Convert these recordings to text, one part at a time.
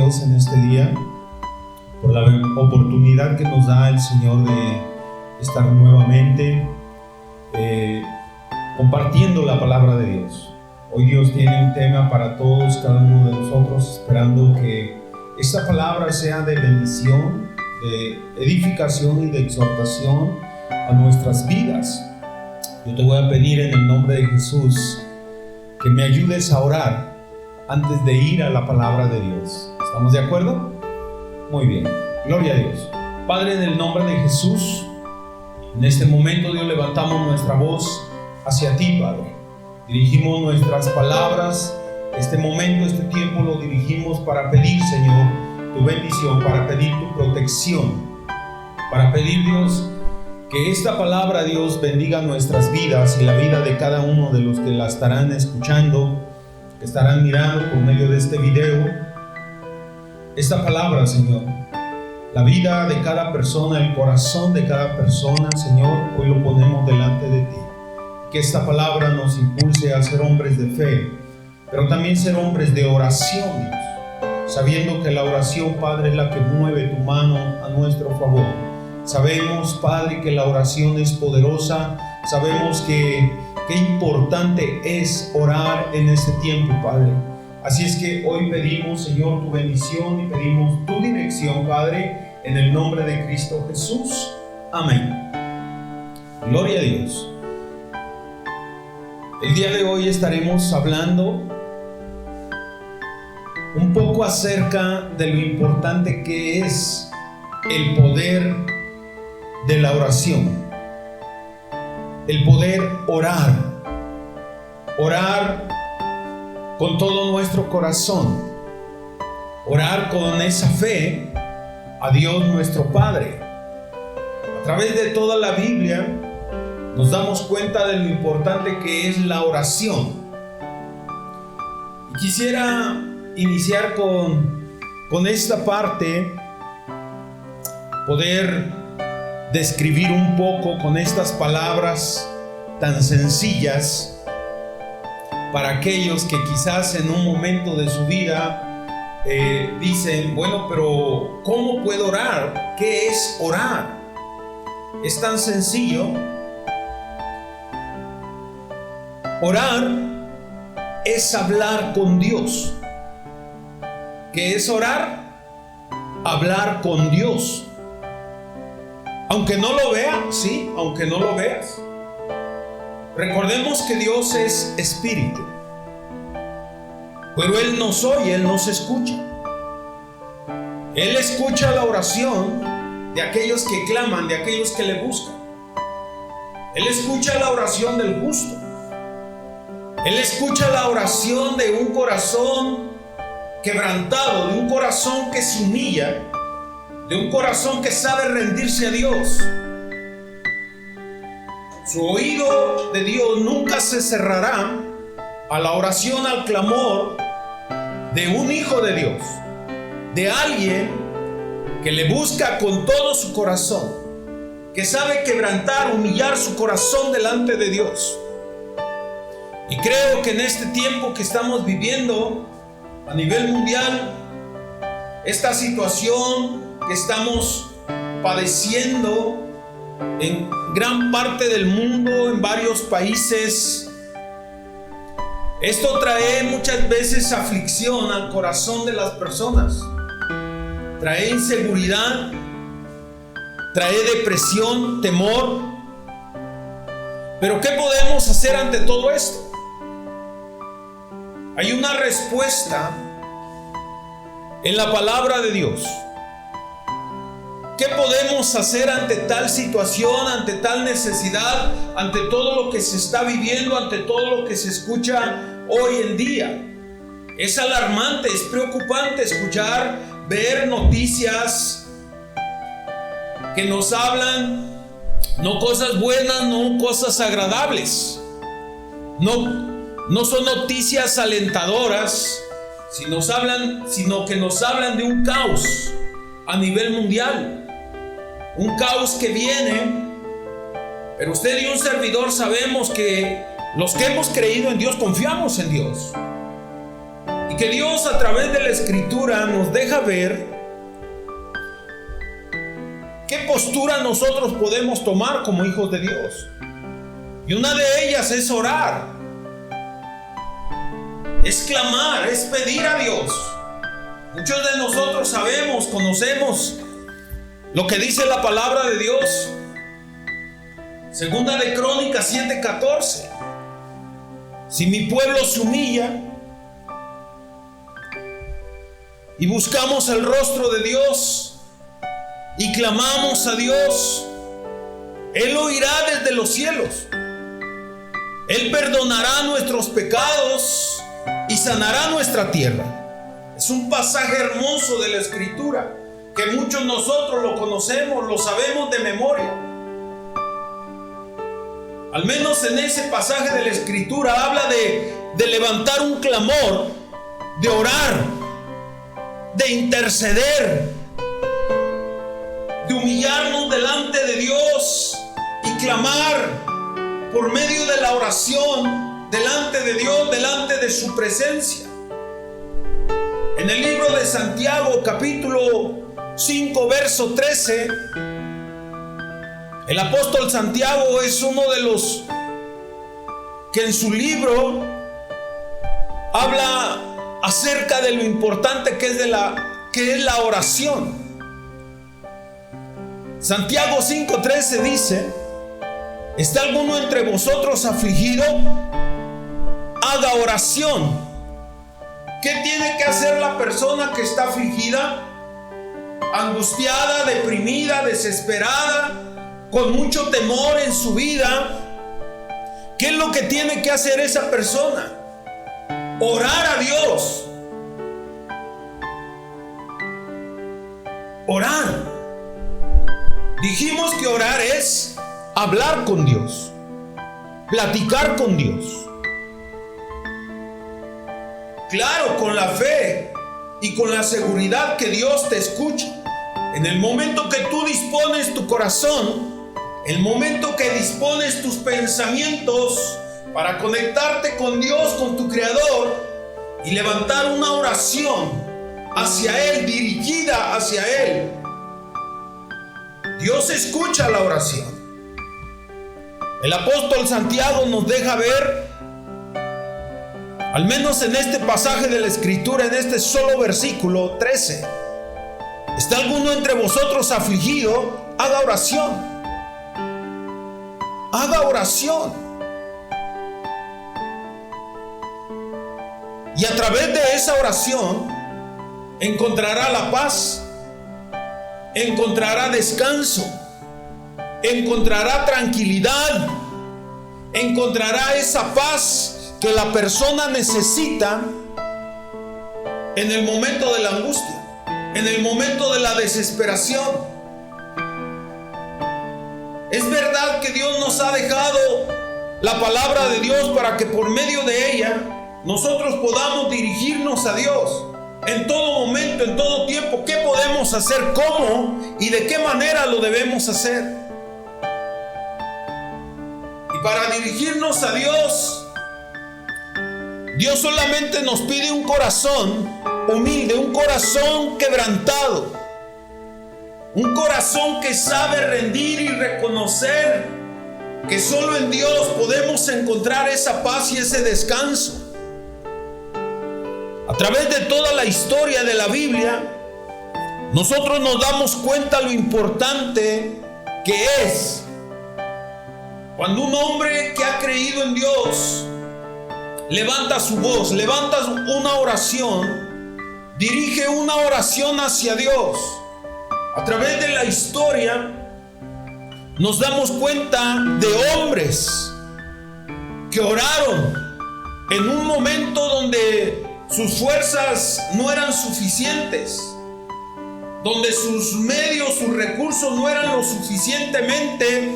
Dios en este día por la oportunidad que nos da el Señor de estar nuevamente compartiendo la palabra de Dios. Hoy Dios tiene un tema para todos, cada uno de nosotros, esperando que esta palabra sea de bendición, de edificación y de exhortación a nuestras vidas. Yo te voy a pedir en el nombre de Jesús que me ayudes a orar antes de ir a la palabra de Dios. ¿Estamos de acuerdo? Muy bien, gloria a Dios. Padre, en el nombre de Jesús, en este momento, Dios, levantamos nuestra voz hacia ti, Padre. Dirigimos nuestras palabras, este momento, este tiempo lo dirigimos para pedir, Señor, tu bendición, para pedir tu protección, para pedir, Dios, que esta palabra, Dios, bendiga nuestras vidas y la vida de cada uno de los que la estarán escuchando, que estarán mirando por medio de este video. Esta palabra, Señor, la vida de cada persona, el corazón de cada persona, Señor, hoy lo ponemos delante de ti. Que esta palabra nos impulse a ser hombres de fe, pero también ser hombres de oración, Dios, sabiendo que la oración, Padre, es la que mueve tu mano a nuestro favor. Sabemos, Padre, que la oración es poderosa. Sabemos que qué importante es orar en este tiempo, Padre. Así es que hoy pedimos, Señor, tu bendición y pedimos tu dirección, Padre, en el nombre de Cristo Jesús. Amén. Gloria a Dios. El día de hoy estaremos hablando un poco acerca de lo importante que es el poder de la oración, el poder orar con todo nuestro corazón, orar con esa fe a Dios nuestro Padre. A través de toda la Biblia nos damos cuenta de lo importante que es la oración. Y quisiera iniciar con esta parte, poder describir un poco con estas palabras tan sencillas para aquellos que quizás en un momento de su vida dicen, bueno, pero ¿cómo puedo orar? ¿Qué es orar? Es tan sencillo. Orar es hablar con Dios. ¿Qué es orar? Hablar con Dios. Aunque no lo veas, sí, aunque no lo veas. Recordemos que Dios es espíritu, pero Él nos oye, Él nos escucha. Él escucha la oración de aquellos que claman, de aquellos que le buscan. Él escucha la oración del justo. Él escucha la oración de un corazón quebrantado, de un corazón que se humilla, de un corazón que sabe rendirse a Dios. Su oído de Dios nunca se cerrará a la oración, al clamor de un hijo de Dios, de alguien que le busca con todo su corazón, que sabe quebrantar, humillar su corazón delante de Dios. Y creo que en este tiempo que estamos viviendo a nivel mundial, esta situación que estamos padeciendo en gran parte del mundo, en varios países, esto trae muchas veces aflicción al corazón de las personas, trae inseguridad, trae depresión, temor. Pero ¿qué podemos hacer ante todo esto? Hay una respuesta en la palabra de Dios. ¿Qué podemos hacer ante tal situación, ante tal necesidad, ante todo lo que se está viviendo, ante todo lo que se escucha hoy en día? Es alarmante, es preocupante escuchar, ver noticias que nos hablan no cosas buenas, no cosas agradables. No son noticias alentadoras, sino que nos hablan de un caos a nivel mundial. Un caos que viene, pero usted y un servidor sabemos que los que hemos creído en Dios confiamos en Dios. Y que Dios a través de la Escritura nos deja ver qué postura nosotros podemos tomar como hijos de Dios. Y una de ellas es orar, es clamar, es pedir a Dios. Muchos de nosotros sabemos, conocemos lo que dice la palabra de Dios. Segunda de Crónicas 7:14. Si mi pueblo se humilla y buscamos el rostro de Dios y clamamos a Dios, Él oirá desde los cielos. Él perdonará nuestros pecados y sanará nuestra tierra. Es un pasaje hermoso de la Escritura que muchos de nosotros lo conocemos, lo sabemos de memoria. Al menos en ese pasaje de la Escritura habla de levantar un clamor, de orar, de interceder, de humillarnos delante de Dios y clamar por medio de la oración delante de Dios, delante de su presencia. En el libro de Santiago, capítulo 5, verso 13, el apóstol Santiago es uno de los que en su libro habla acerca de lo importante que es la oración. Santiago 5:13 dice: ¿está alguno entre vosotros afligido? Haga oración. ¿Qué tiene que hacer la persona que está afligida? Angustiada, deprimida, desesperada, con mucho temor en su vida. ¿Qué es lo que tiene que hacer esa persona? Orar a Dios. Orar. Dijimos que orar es hablar con Dios, platicar con Dios. Claro, con la fe y con la seguridad que Dios te escucha. En el momento que tú dispones tu corazón, el momento que dispones tus pensamientos para conectarte con Dios, con tu Creador, y levantar una oración hacia Él, dirigida hacia Él, Dios escucha la oración. El apóstol Santiago nos deja ver, al menos en este pasaje de la Escritura, en este solo versículo 13: ¿está alguno entre vosotros afligido? Haga oración. Haga oración. Y a través de esa oración encontrará la paz, encontrará descanso, encontrará tranquilidad, encontrará esa paz que la persona necesita en el momento de la angustia, en el momento de la desesperación. Es verdad que Dios nos ha dejado la palabra de Dios para que por medio de ella nosotros podamos dirigirnos a Dios en todo momento, en todo tiempo. ¿Qué podemos hacer? ¿Cómo? ¿Y de qué manera lo debemos hacer? Y para dirigirnos a Dios, Dios solamente nos pide un corazón humilde, un corazón quebrantado, un corazón que sabe rendir y reconocer que solo en Dios podemos encontrar esa paz y ese descanso. A través de toda la historia de la Biblia, nosotros nos damos cuenta lo importante que es cuando un hombre que ha creído en Dios levanta su voz, levanta una oración, dirige una oración hacia Dios. A través de la historia nos damos cuenta de hombres que oraron en un momento donde sus fuerzas no eran suficientes, donde sus medios, sus recursos no eran lo suficientemente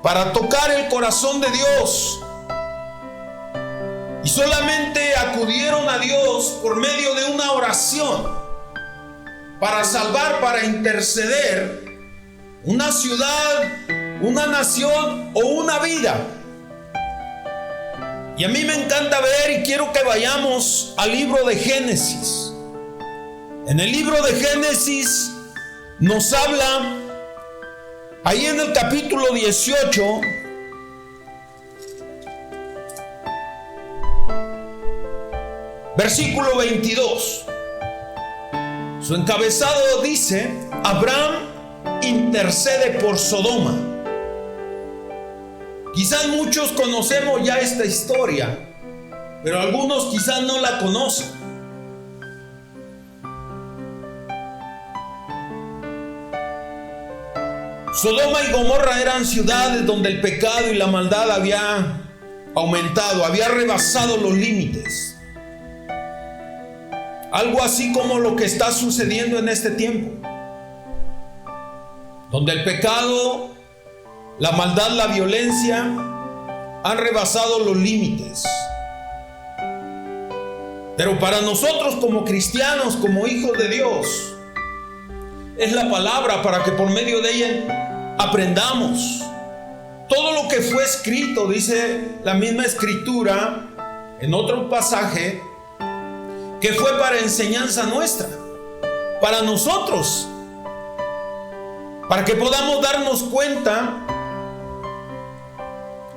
para tocar el corazón de Dios. Y solamente acudieron a Dios por medio de una oración para salvar, para interceder una ciudad, una nación o una vida. Y a mí me encanta ver y quiero que vayamos al libro de Génesis. En el libro de Génesis nos habla, ahí en el capítulo 18, versículo 22. Su encabezado dice: Abraham intercede por Sodoma. Quizás muchos conocemos ya esta historia, pero algunos quizás no la conocen. Sodoma y Gomorra eran ciudades donde el pecado y la maldad había aumentado, había rebasado los límites. Algo así como lo que está sucediendo en este tiempo, donde el pecado, la maldad, la violencia han rebasado los límites. Pero para nosotros como cristianos, como hijos de Dios, es la palabra para que por medio de ella aprendamos. Todo lo que fue escrito, dice la misma escritura en otro pasaje, que fue para enseñanza nuestra, para nosotros, para que podamos darnos cuenta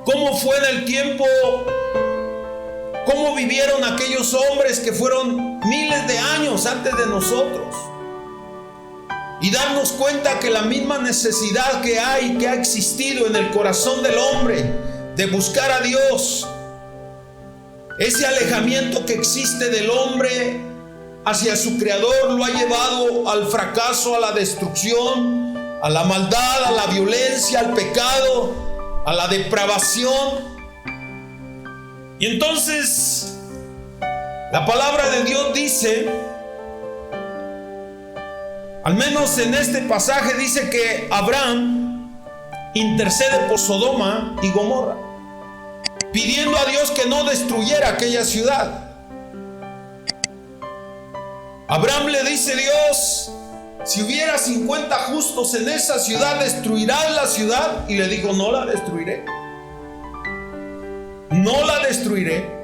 cómo fue en el tiempo, cómo vivieron aquellos hombres que fueron miles de años antes de nosotros, y darnos cuenta que la misma necesidad que hay, que ha existido en el corazón del hombre de buscar a Dios, ese alejamiento que existe del hombre hacia su Creador, lo ha llevado al fracaso, a la destrucción, a la maldad, a la violencia, al pecado, a la depravación. Y entonces la palabra de Dios dice, al menos en este pasaje dice que Abraham intercede por Sodoma y Gomorra, pidiendo a Dios que no destruyera aquella ciudad. Abraham le dice: Dios, si hubiera 50 justos en esa ciudad, ¿destruirás la ciudad? Y le dijo: no la destruiré. No la destruiré.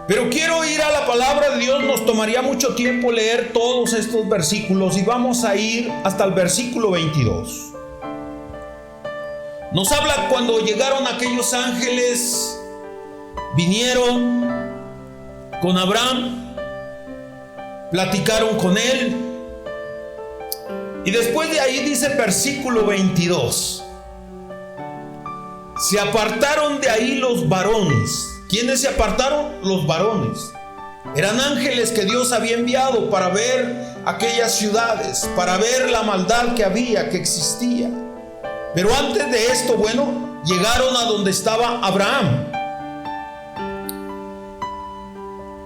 Pero quiero ir a la palabra de Dios. Nos tomaría mucho tiempo leer todos estos versículos y vamos a ir hasta el versículo 22. Nos habla cuando llegaron aquellos ángeles, vinieron con Abraham, platicaron con él, y después de ahí dice el versículo 22: se apartaron de ahí los varones. ¿Quiénes se apartaron? Los varones. Eran ángeles que Dios había enviado para ver aquellas ciudades, para ver la maldad que había, que existía. Pero antes de esto, bueno, llegaron a donde estaba Abraham.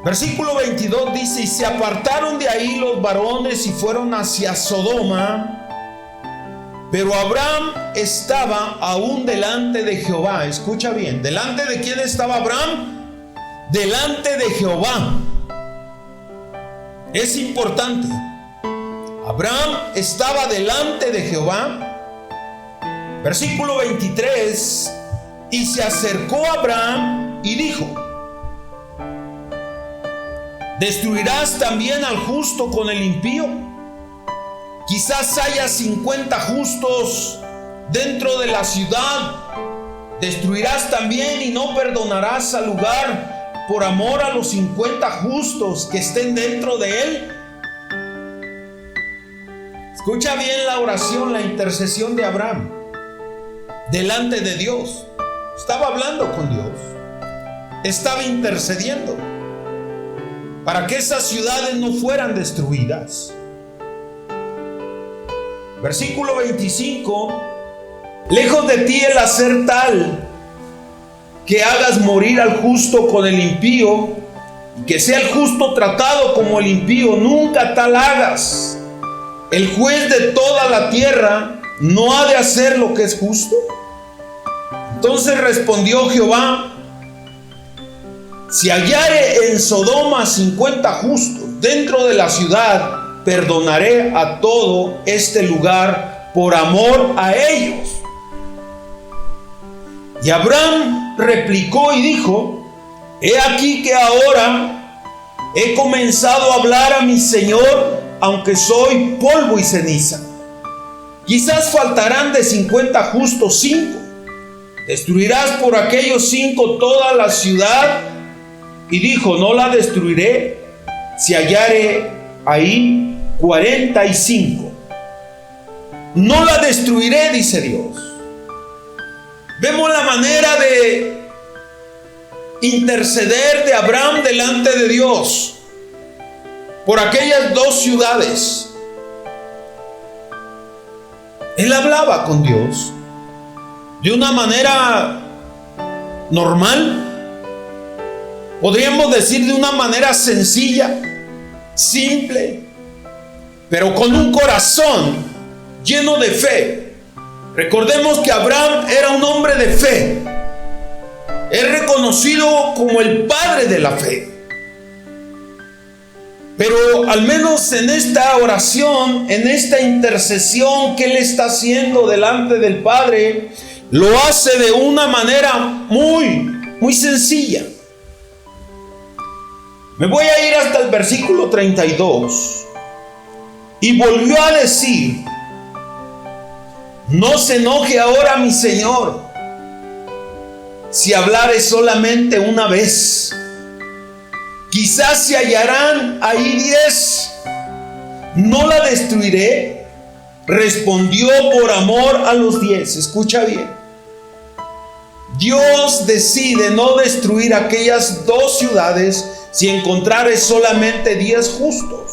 Versículo 22 dice: y se apartaron de ahí los varones y fueron hacia Sodoma. Pero Abraham estaba aún delante de Jehová. Escucha bien, ¿delante de quién estaba Abraham? Delante de Jehová. Es importante. Abraham estaba delante de Jehová. Versículo 23: y se acercó Abraham y dijo: ¿destruirás también al justo con el impío? Quizás haya 50 justos dentro de la ciudad. ¿Destruirás también y no perdonarás al lugar por amor a los 50 justos que estén dentro de él? Escucha bien la oración, la intercesión de Abraham delante de Dios. Estaba hablando con Dios, estaba intercediendo para que esas ciudades no fueran destruidas. Versículo 25: lejos de ti el hacer tal que hagas morir al justo con el impío, y que sea el justo tratado como el impío, nunca tal hagas. El juez de toda la tierra no ha de hacer lo que es justo. Entonces respondió Jehová: si hallare en Sodoma 50 justos dentro de la ciudad, perdonaré a todo este lugar por amor a ellos. Y Abraham replicó y dijo: he aquí que ahora he comenzado a hablar a mi Señor, aunque soy polvo y ceniza. Quizás faltarán de 50 justos 5. ¿Destruirás por aquellos 5 toda la ciudad? Y dijo: no la destruiré si hallare ahí 45. No la destruiré, dice Dios. Vemos la manera de interceder de Abraham delante de Dios por aquellas 2 ciudades. Él hablaba con Dios de una manera normal, podríamos decir de una manera sencilla, simple, pero con un corazón lleno de fe. Recordemos que Abraham era un hombre de fe. Es reconocido como el padre de la fe. Pero al menos en esta oración, en esta intercesión que él está haciendo delante del Padre, lo hace de una manera muy sencilla. Me voy a ir hasta el versículo 32. Y volvió a decir: no se enoje ahora mi Señor, si hablare solamente una vez. Quizás se hallarán ahí 10. No la destruiré. Respondió por amor a los 10. Escucha bien. Dios decide no destruir aquellas 2 ciudades si encontrare solamente 10 justos.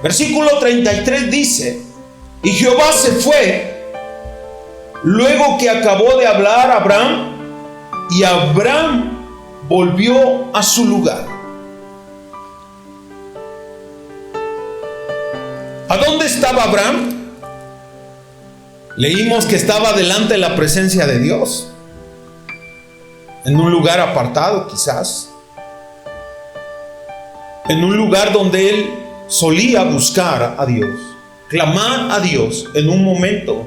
Versículo 33 dice: y Jehová se fue luego que acabó de hablar a Abraham, y Abraham volvió a su lugar. ¿A dónde estaba Abraham? Leímos que estaba delante de la presencia de Dios, en un lugar apartado quizás, en un lugar donde él solía buscar a Dios, clamar a Dios en un momento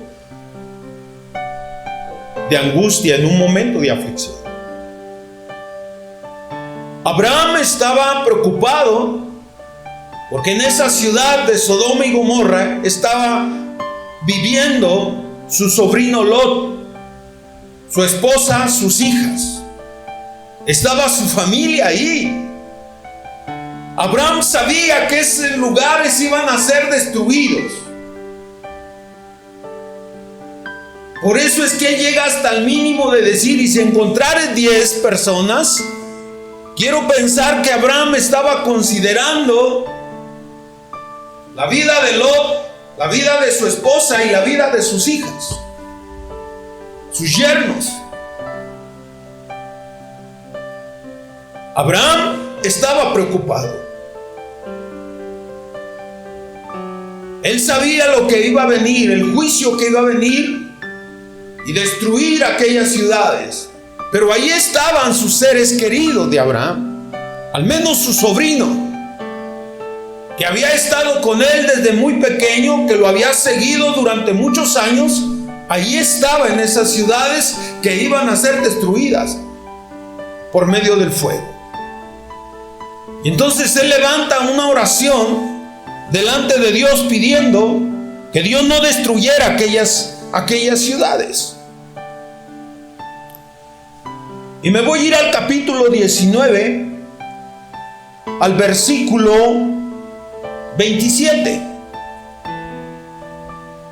de angustia, en un momento de aflicción. Abraham estaba preocupado porque en esa ciudad de Sodoma y Gomorra estaba viviendo su sobrino Lot, su esposa, sus hijas. Estaba su familia ahí. Abraham sabía que esos lugares iban a ser destruidos. Por eso es que él llega hasta el mínimo de decir: y si encontrare 10 personas. Quiero pensar que Abraham estaba considerando la vida de Lot, la vida de su esposa y la vida de sus hijas, sus yernos. Abraham estaba preocupado. Él sabía lo que iba a venir, el juicio que iba a venir y destruir aquellas ciudades. Pero ahí estaban sus seres queridos de Abraham, al menos su sobrino, que había estado con él desde muy pequeño, que lo había seguido durante muchos años. Ahí estaba en esas ciudades que iban a ser destruidas por medio del fuego. Y entonces él levanta una oración delante de Dios pidiendo que Dios no destruyera aquellas ciudades. Y me voy a ir al capítulo 19, al versículo 27.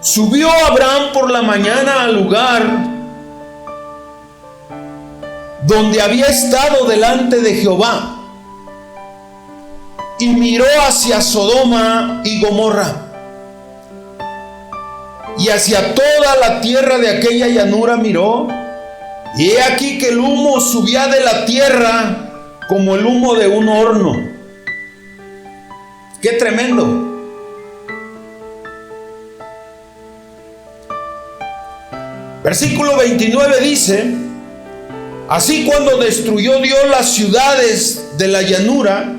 Subió Abraham por la mañana al lugar donde había estado delante de Jehová, y miró hacia Sodoma y Gomorra, y hacia toda la tierra de aquella llanura miró, y he aquí que el humo subía de la tierra como el humo de un horno. ¡Qué tremendo! Versículo 29 dice: así cuando destruyó Dios las ciudades de la llanura,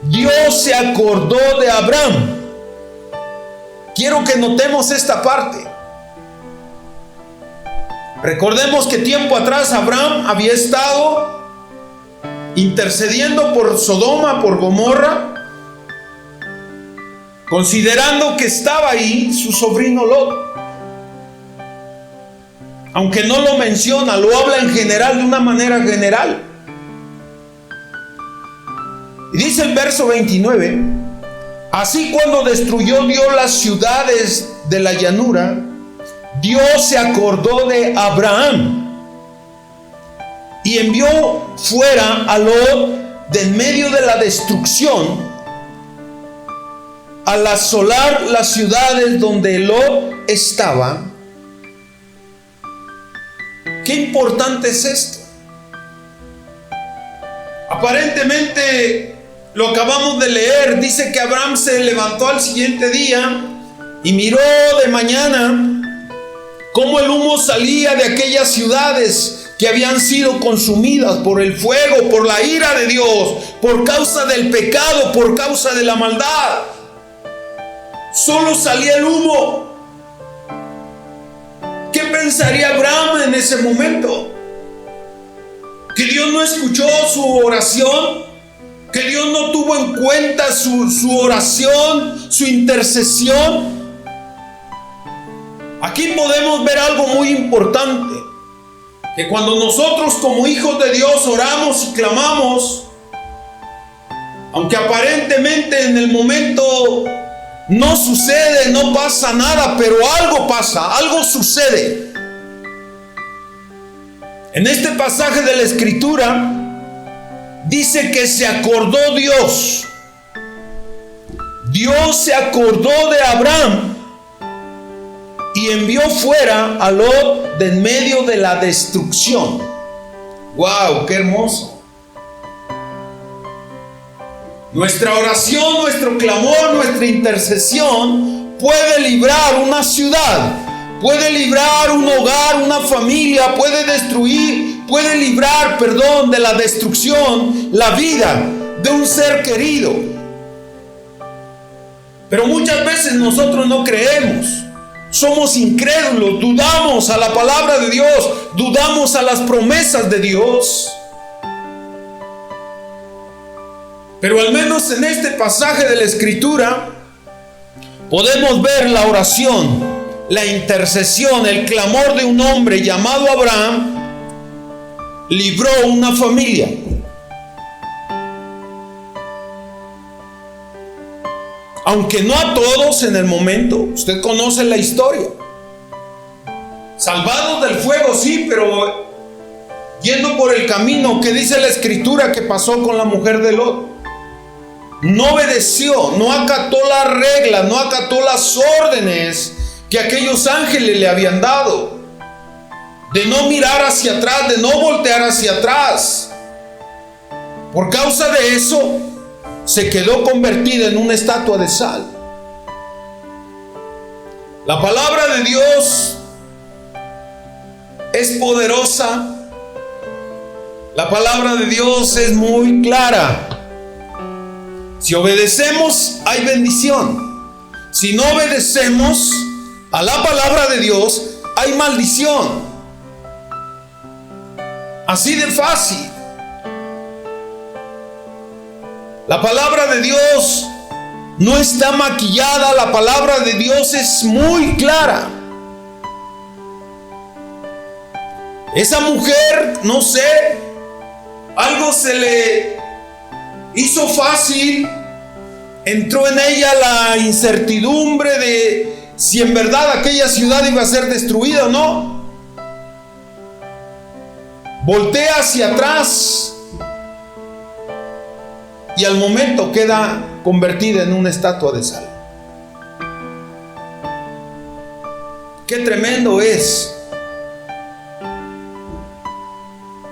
Dios se acordó de Abraham. Quiero que notemos esta parte. Recordemos que tiempo atrás Abraham había estado intercediendo por Sodoma, por Gomorra, considerando que estaba ahí su sobrino Lot. Aunque no lo menciona, lo habla en general, de una manera general. Y dice el verso 29: así, cuando destruyó Dios las ciudades de la llanura, Dios se acordó de Abraham y envió fuera a Lot de en medio de la destrucción, al asolar las ciudades donde Lot estaba. Qué importante es esto. Aparentemente, lo acabamos de leer, dice que Abraham se levantó al siguiente día y miró de mañana cómo el humo salía de aquellas ciudades que habían sido consumidas por el fuego, por la ira de Dios, por causa del pecado, por causa de la maldad. Solo salía el humo. ¿Qué pensaría Abraham en ese momento? ¿Que Dios no escuchó su oración? ¿Que Dios no tuvo en cuenta su oración, su intercesión? Aquí podemos ver algo muy importante, que cuando nosotros como hijos de Dios oramos y clamamos, aunque aparentemente en el momento no sucede, no pasa nada, pero algo pasa, algo sucede. En este pasaje de la Escritura dice que se acordó Dios. Dios se acordó de Abraham y envió fuera a Lot de en medio de la destrucción. ¡Wow! ¡Qué hermoso! Nuestra oración, nuestro clamor, nuestra intercesión puede librar una ciudad, puede librar un hogar, una familia, puede librar de la destrucción, la vida de un ser querido. Pero muchas veces nosotros no creemos, somos incrédulos, dudamos a la palabra de Dios, dudamos a las promesas de Dios. Pero al menos en este pasaje de la Escritura podemos ver la oración, la intercesión, el clamor de un hombre llamado Abraham libró una familia. Aunque no a todos en el momento, usted conoce la historia. Salvados del fuego, sí, pero yendo por el camino que dice la Escritura que pasó con la mujer de Lot. No obedeció, no acató las reglas, no acató las órdenes que aquellos ángeles le habían dado, de no mirar hacia atrás, de no voltear hacia atrás. Por causa de eso, se quedó convertida en una estatua de sal. La palabra de Dios es poderosa. La palabra de Dios es muy clara. Si obedecemos, hay bendición. Si no obedecemos a la palabra de Dios, hay maldición. Así de fácil. La palabra de Dios no está maquillada, la palabra de Dios es muy clara. Esa mujer, no sé, algo se le hizo fácil, entró en ella la incertidumbre de si en verdad aquella ciudad iba a ser destruida o no. Voltea hacia atrás y al momento queda convertida en una estatua de sal. Qué tremendo es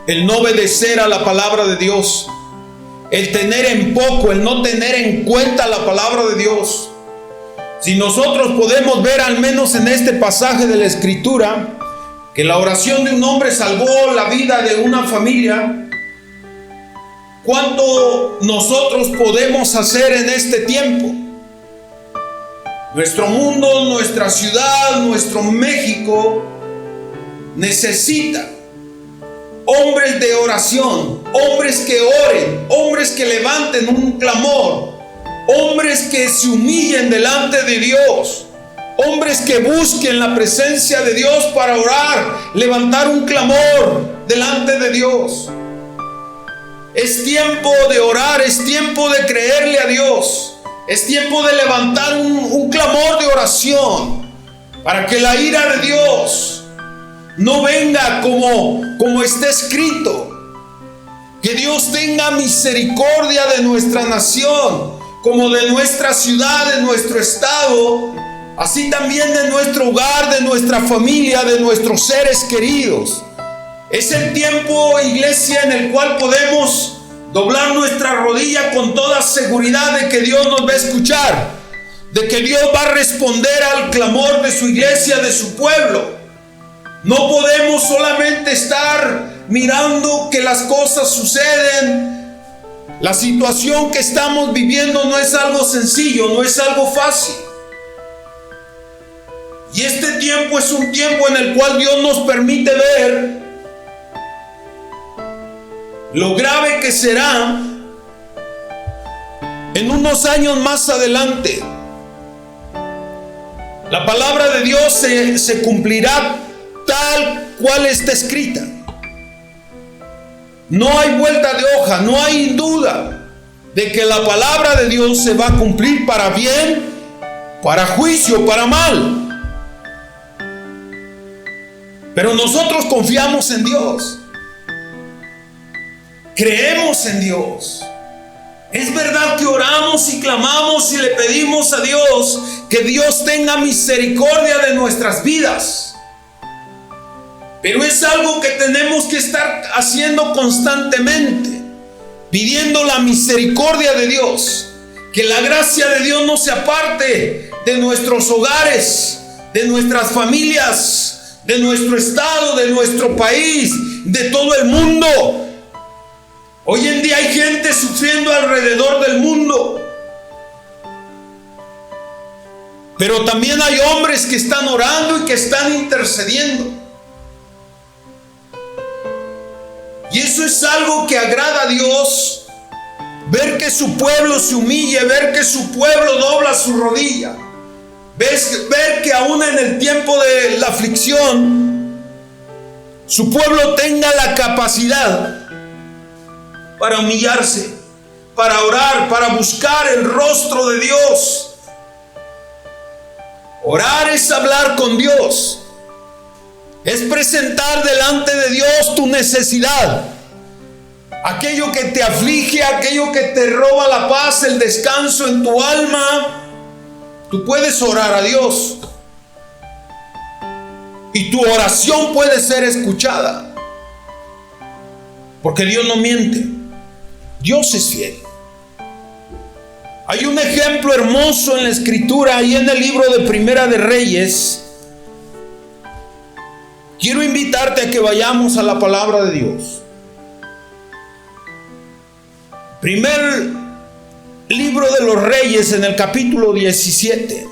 el no obedecer a la palabra de Dios, el tener en poco, el no tener en cuenta la palabra de Dios. Si nosotros podemos ver al menos en este pasaje de la Escritura que la oración de un hombre salvó la vida de una familia, ¿cuánto nosotros podemos hacer en este tiempo? Nuestro mundo, nuestra ciudad, nuestro México necesita hombres de oración, hombres que oren, hombres que levanten un clamor, hombres que se humillen delante de Dios, hombres que busquen la presencia de Dios para orar, levantar un clamor delante de Dios. Es tiempo de orar, es tiempo de creerle a Dios, es tiempo de levantar un clamor de oración para que la ira de Dios no venga como está escrito. Que Dios tenga misericordia de nuestra nación, como de nuestra ciudad, de nuestro estado, así también de nuestro hogar, de nuestra familia, de nuestros seres queridos. Es el tiempo, iglesia, en el cual podemos doblar nuestra rodilla con toda seguridad de que Dios nos va a escuchar, de que Dios va a responder al clamor de su iglesia, de su pueblo. No podemos solamente estar mirando que las cosas suceden. La situación que estamos viviendo no es algo sencillo, no es algo fácil. Y este tiempo es un tiempo en el cual Dios nos permite ver lo grave que será en unos años más adelante. La palabra de Dios se cumplirá tal cual está escrita. No hay vuelta de hoja, no hay duda de que la palabra de Dios se va a cumplir para bien, para juicio, para mal. Pero nosotros confiamos en Dios. Creemos en Dios. Es verdad que oramos y clamamos y le pedimos a Dios que Dios tenga misericordia de nuestras vidas. Pero es algo que tenemos que estar haciendo constantemente, pidiendo la misericordia de Dios, que la gracia de Dios no se aparte de nuestros hogares, de nuestras familias, de nuestro estado, de nuestro país, de todo el mundo. Hoy en día hay gente sufriendo alrededor del mundo, pero también hay hombres que están orando y que están intercediendo. Y eso es algo que agrada a Dios, ver que su pueblo se humille, ver que su pueblo dobla su rodilla, ver que aún en el tiempo de la aflicción, su pueblo tenga la capacidad para humillarse, para orar, para buscar el rostro de Dios. Orar es hablar con Dios. Es presentar delante de Dios tu necesidad, aquello que te aflige, aquello que te roba la paz, el descanso en tu alma. Tú puedes orar a Dios y tu oración puede ser escuchada, porque Dios no miente, Dios es fiel. Hay un ejemplo hermoso en la escritura, ahí en el libro de Primera de Reyes. Quiero invitarte a que vayamos a la palabra de Dios. Primer libro de los Reyes, en el capítulo 17.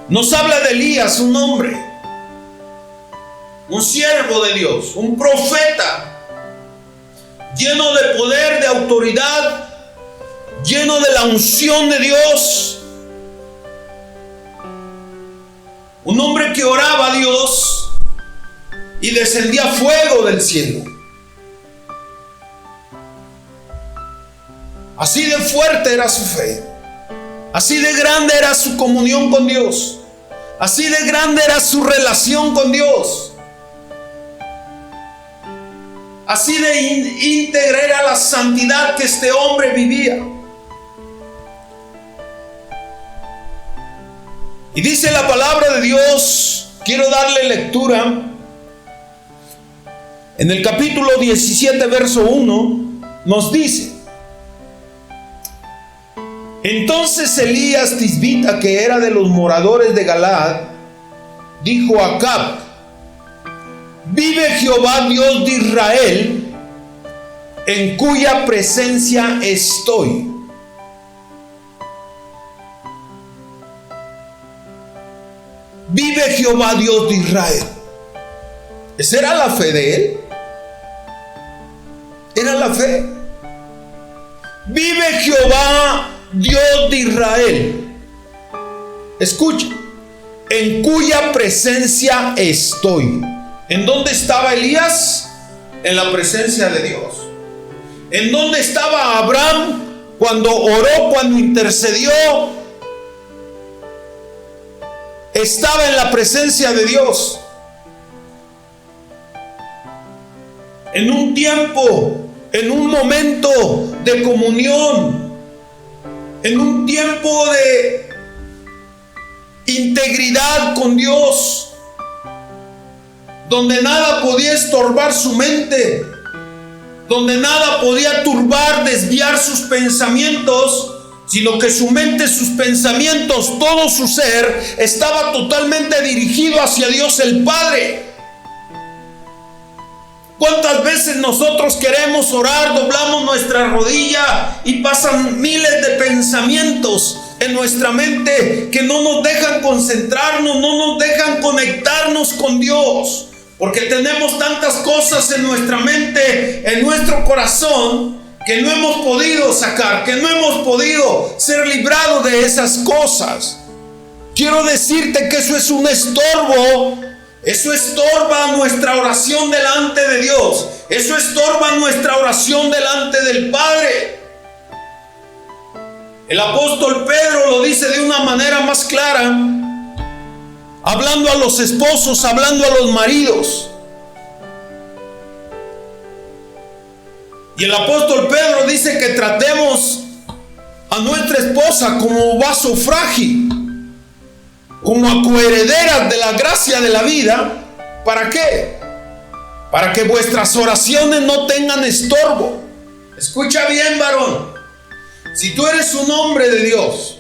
Nos habla de Elías, un hombre, un siervo de Dios, un profeta, lleno de poder, de autoridad, lleno de la unción de Dios. Un hombre que oraba a Dios y descendía fuego del cielo. Así de fuerte era su fe, así de grande era su comunión con Dios, así de grande era su relación con Dios, así de íntegra era la santidad que este hombre vivía. Y dice la palabra de Dios, quiero darle lectura, en el capítulo 17, verso 1, nos dice: entonces Elías Tisbita, que era de los moradores de Galaad, dijo a Acab: vive Jehová Dios de Israel, en cuya presencia estoy, vive Jehová Dios de Israel. ¿Esa era la fe de él? Era la fe. Vive Jehová Dios de Israel. Escucha, en cuya presencia estoy. ¿En dónde estaba Elías? En la presencia de Dios. ¿En dónde estaba Abraham cuando oró, cuando intercedió? Estaba en la presencia de Dios. En un tiempo, en un momento de comunión, en un tiempo de integridad con Dios, donde nada podía estorbar su mente, donde nada podía turbar, desviar sus pensamientos, sino que su mente, sus pensamientos, todo su ser estaba totalmente dirigido hacia Dios el Padre. ¿Cuántas veces nosotros queremos orar, doblamos nuestra rodilla y pasan miles de pensamientos en nuestra mente que no nos dejan concentrarnos, no nos dejan conectarnos con Dios? Porque tenemos tantas cosas en nuestra mente, en nuestro corazón, que no hemos podido sacar, que no hemos podido ser librados de esas cosas. Quiero decirte que eso es un estorbo. Eso estorba nuestra oración delante de Dios. Eso estorba nuestra oración delante del Padre. El apóstol Pedro lo dice de una manera más clara, hablando a los esposos, hablando a los maridos. Y el apóstol Pedro dice que tratemos a nuestra esposa como vaso frágil, como coherederas de la gracia de la vida. ¿Para qué? Para que vuestras oraciones no tengan estorbo. Escucha bien, varón. Si tú eres un hombre de Dios,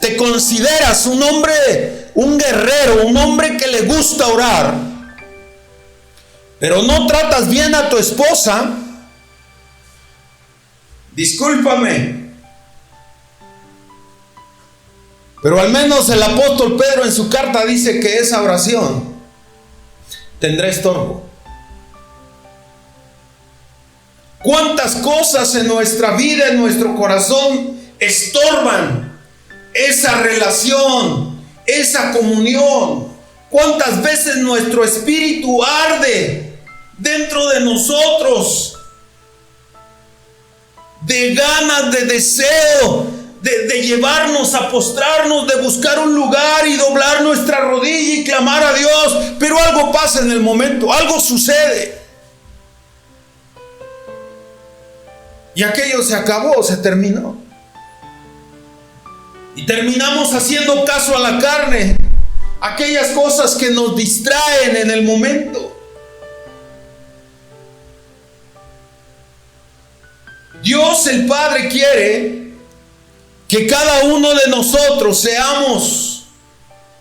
te consideras un hombre, un guerrero, un hombre que le gusta orar, pero no tratas bien a tu esposa, discúlpame, pero al menos el apóstol Pedro en su carta dice que esa oración tendrá estorbo. ¿Cuántas cosas en nuestra vida, en nuestro corazón, estorban esa relación, esa comunión? ¿Cuántas veces nuestro espíritu arde dentro de nosotros de ganas, de deseo, de llevarnos a postrarnos, de buscar un lugar y doblar nuestra rodilla y clamar a Dios? Pero algo pasa en el momento, algo sucede. Y aquello se acabó, se terminó. Y terminamos haciendo caso a la carne, aquellas cosas que nos distraen en el momento. Dios el Padre quiere que cada uno de nosotros seamos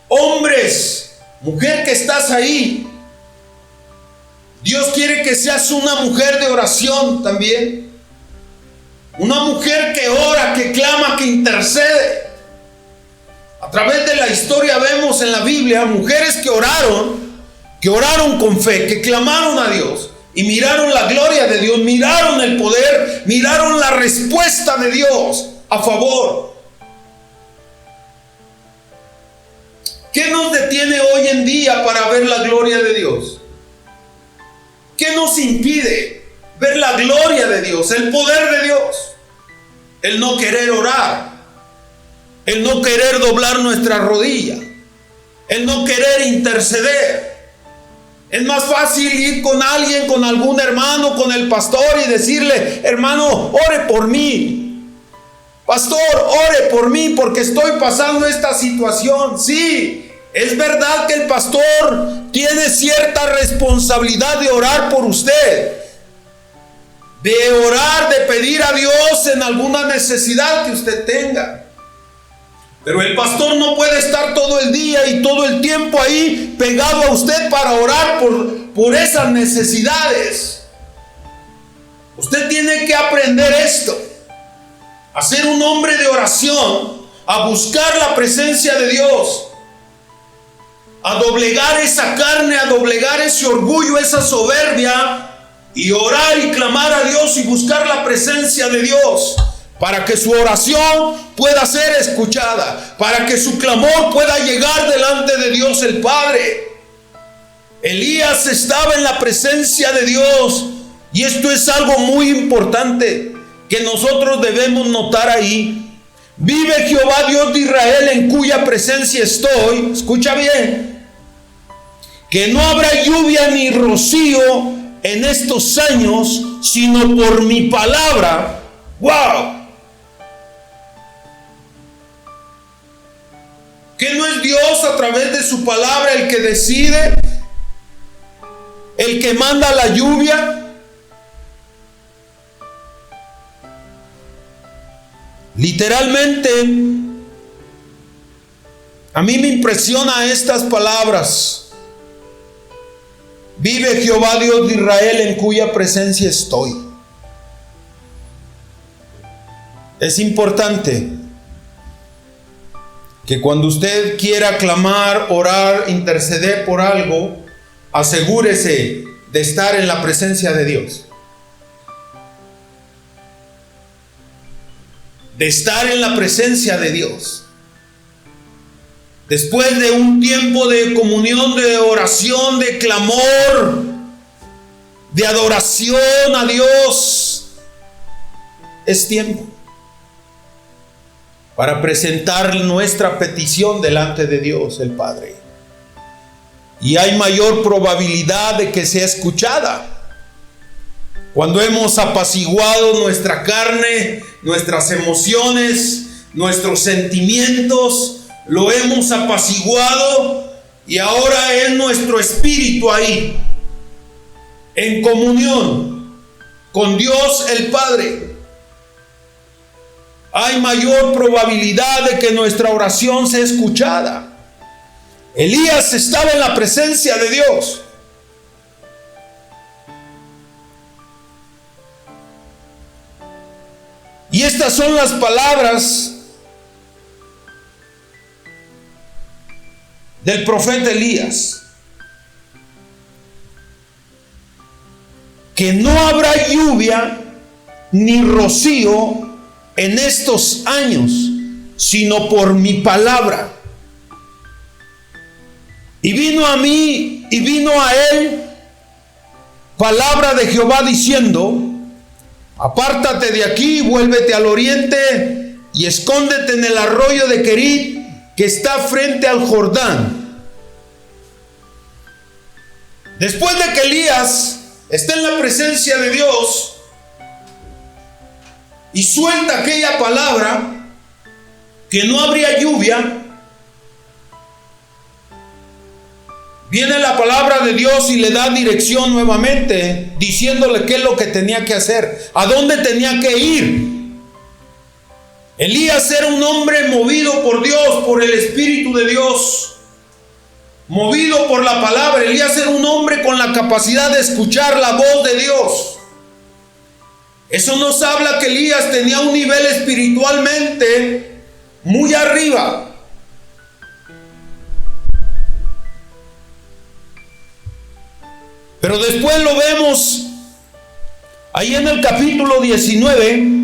hombres, mujer que estás ahí. Dios quiere que seas una mujer de oración también. Una mujer que ora, que clama, que intercede. A través de la historia vemos en la Biblia mujeres que oraron con fe, que clamaron a Dios y miraron la gloria de Dios, miraron el poder, miraron la respuesta de Dios a favor. ¿Qué nos detiene hoy en día para ver la gloria de Dios? ¿Qué nos impide ver la gloria de Dios, el poder de Dios? El no querer orar, el no querer doblar nuestra rodilla, el no querer interceder. Es más fácil ir con alguien, con algún hermano, con el pastor y decirle: hermano, ore por mí. Pastor, ore por mí porque estoy pasando esta situación. Sí, es verdad que el pastor tiene cierta responsabilidad de orar por usted, de orar, de pedir a Dios en alguna necesidad que usted tenga. Pero el pastor no puede estar todo el día y todo el tiempo ahí pegado a usted para orar por esas necesidades. Usted tiene que aprender esto, a ser un hombre de oración, a buscar la presencia de Dios. a doblegar esa carne, a doblegar ese orgullo, esa soberbia, y orar y clamar a Dios y buscar la presencia de Dios, para que su oración pueda ser escuchada, para que su clamor pueda llegar delante de Dios el Padre. Elías estaba en la presencia de Dios, y esto es algo muy importante que nosotros debemos notar ahí. Vive Jehová Dios de Israel, en cuya presencia estoy. Escucha bien: que no habrá lluvia ni rocío en estos años, sino por mi palabra. ¡Wow! ¿Que no es Dios a través de su palabra el que decide, el que manda la lluvia? Literalmente, a mí me impresiona estas palabras. Vive Jehová Dios de Israel, en cuya presencia estoy. Es importante que cuando usted quiera clamar, orar, interceder por algo, asegúrese de estar en la presencia de Dios. De estar en la presencia de Dios. Después de un tiempo de comunión, de oración, de clamor, de adoración a Dios, es tiempo para presentar nuestra petición delante de Dios el Padre. Y hay mayor probabilidad de que sea escuchada cuando hemos apaciguado nuestra carne, nuestras emociones, nuestros sentimientos. Lo hemos apaciguado y ahora es nuestro espíritu ahí, en comunión con Dios el Padre. Hay mayor probabilidad de que nuestra oración sea escuchada. Elías estaba en la presencia de Dios. Y estas son las palabras del profeta Elías: que no habrá lluvia ni rocío en estos años, sino por mi palabra. Y vino a mí y vino a él palabra de Jehová diciendo: apártate de aquí, vuélvete al oriente y escóndete en el arroyo de Querit, que está frente al Jordán. Después de que Elías está en la presencia de Dios y suelta aquella palabra que no habría lluvia, viene la palabra de Dios y le da dirección nuevamente, diciéndole qué es lo que tenía que hacer, a dónde tenía que ir. Elías era un hombre movido por Dios, por el Espíritu de Dios, movido por la palabra. Elías era un hombre con la capacidad de escuchar la voz de Dios. Eso nos habla que Elías tenía un nivel espiritualmente muy arriba. Pero después lo vemos ahí en el capítulo 19.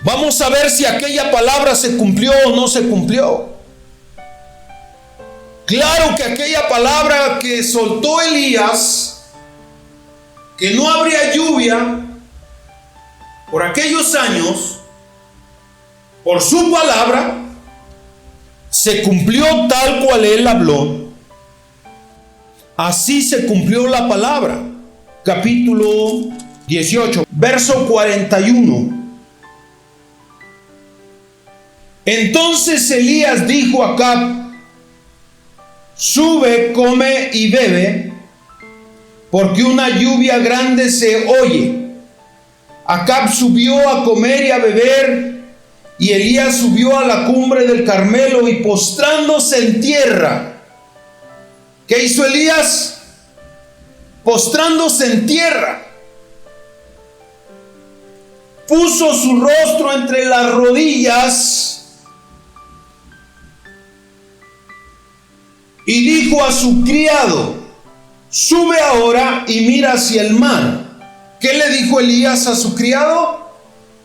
Vamos a ver si aquella palabra se cumplió o no se cumplió. Claro que aquella palabra que soltó Elías, que no habría lluvia por aquellos años, por su palabra, se cumplió tal cual él habló. Así se cumplió la palabra. Capítulo 18, verso 41. Entonces Elías dijo a Acab: sube, come y bebe, porque una lluvia grande se oye. Acab subió a comer y a beber, y Elías subió a la cumbre del Carmelo y postrándose en tierra. ¿Qué hizo Elías? Postrándose en tierra, puso su rostro entre las rodillas y dijo a su criado: sube ahora y mira hacia el mar. ¿Qué le dijo Elías a su criado?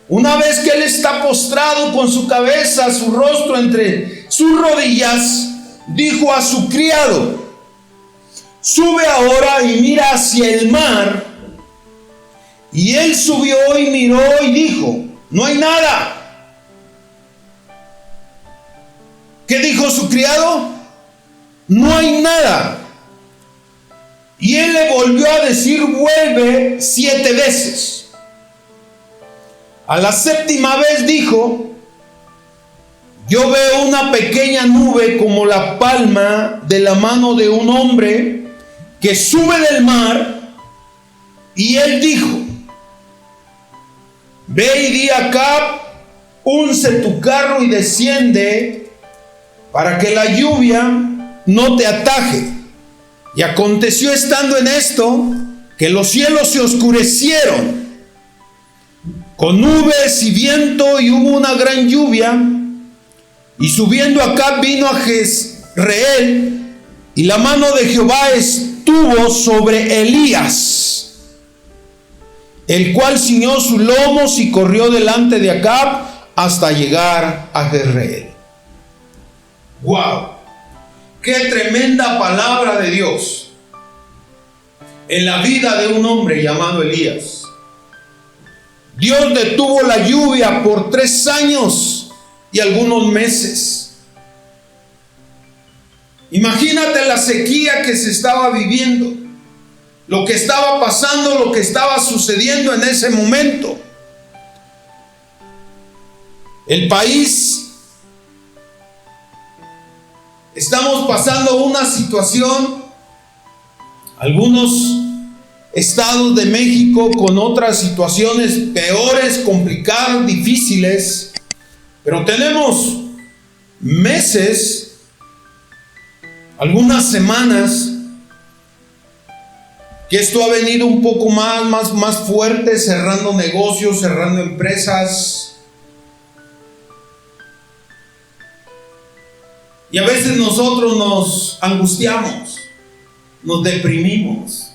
Una vez que él está postrado con su cabeza, su rostro entre sus rodillas, dijo a su criado: sube ahora y mira hacia el mar. Y él subió y miró y dijo: no hay nada. ¿Qué dijo su criado? No hay nada. Y él le volvió a decir: vuelve 7 veces. A la 7ª vez dijo: yo veo una pequeña nube como la palma de la mano de un hombre que sube del mar. Y él dijo: ve y di a Acab: unce tu carro y desciende, para que la lluvia no te ataje. Y aconteció estando en esto, que los cielos se oscurecieron con nubes y viento, y hubo una gran lluvia. Y subiendo Acab vino a Jezreel, y la mano de Jehová estuvo sobre Elías, el cual ciñó sus lomos y corrió delante de Acab hasta llegar a Jezreel. ¡Wow! ¡Qué tremenda palabra de Dios en la vida de un hombre llamado Elías! Dios detuvo la lluvia por 3 años y algunos meses. Imagínate la sequía que se estaba viviendo, lo que estaba pasando, lo que estaba sucediendo en ese momento. El país, estamos pasando una situación, algunos estados de México con otras situaciones peores, complicadas, difíciles, pero tenemos meses, algunas semanas, que esto ha venido un poco más fuerte, cerrando negocios, cerrando empresas. Y a veces nosotros nos angustiamos, nos deprimimos.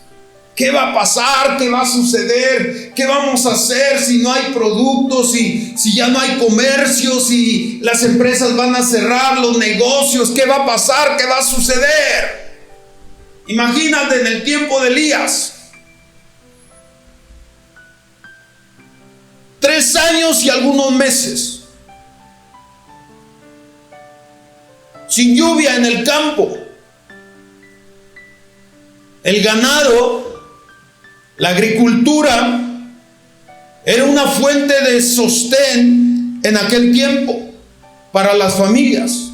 ¿Qué va a pasar? ¿Qué va a suceder? ¿Qué vamos a hacer si no hay productos? Si ya no hay comercio, si las empresas van a cerrar, los negocios, ¿qué va a pasar? ¿Qué va a suceder? Imagínate en el tiempo de Elías. 3 años y algunos meses, sin lluvia en el campo. El ganado, la agricultura, era una fuente de sostén en aquel tiempo para las familias.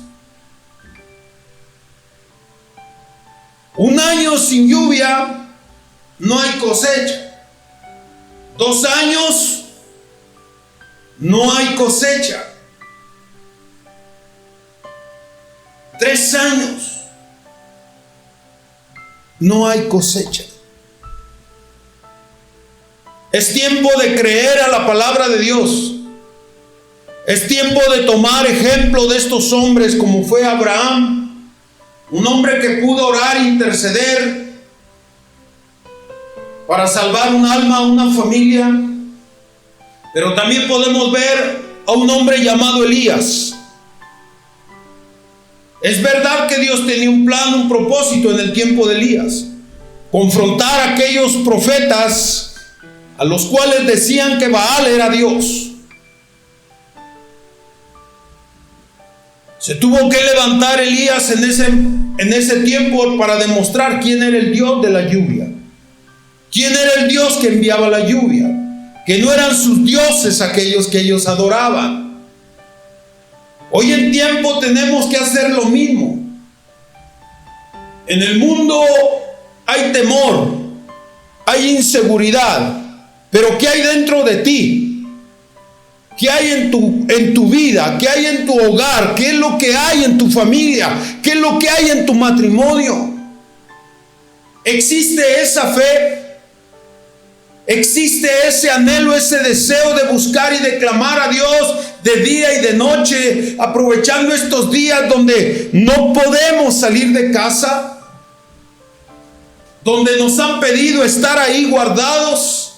1 año sin lluvia, no hay cosecha. 2 años, no hay cosecha. 3 años, no hay cosecha. Es tiempo de creer a la palabra de Dios. Es tiempo de tomar ejemplo de estos hombres, como fue Abraham, un hombre que pudo orar e interceder para salvar un alma, una familia. Pero también podemos ver a un hombre llamado Elías. Es verdad que Dios tenía un plan, un propósito en el tiempo de Elías: confrontar a aquellos profetas a los cuales decían que Baal era Dios. Se tuvo que levantar Elías en ese tiempo para demostrar quién era el Dios de la lluvia, quién era el Dios que enviaba la lluvia, que no eran sus dioses aquellos que ellos adoraban. Hoy en tiempo tenemos que hacer lo mismo. En el mundo hay temor, hay inseguridad, pero ¿qué hay dentro de ti? ¿Qué hay en tu vida? ¿Qué hay en tu hogar? ¿Qué es lo que hay en tu familia? ¿Qué es lo que hay en tu matrimonio? ¿Existe esa fe? Existe ese anhelo, ese deseo de buscar y de clamar a Dios de día y de noche, aprovechando estos días donde no podemos salir de casa, donde nos han pedido estar ahí guardados.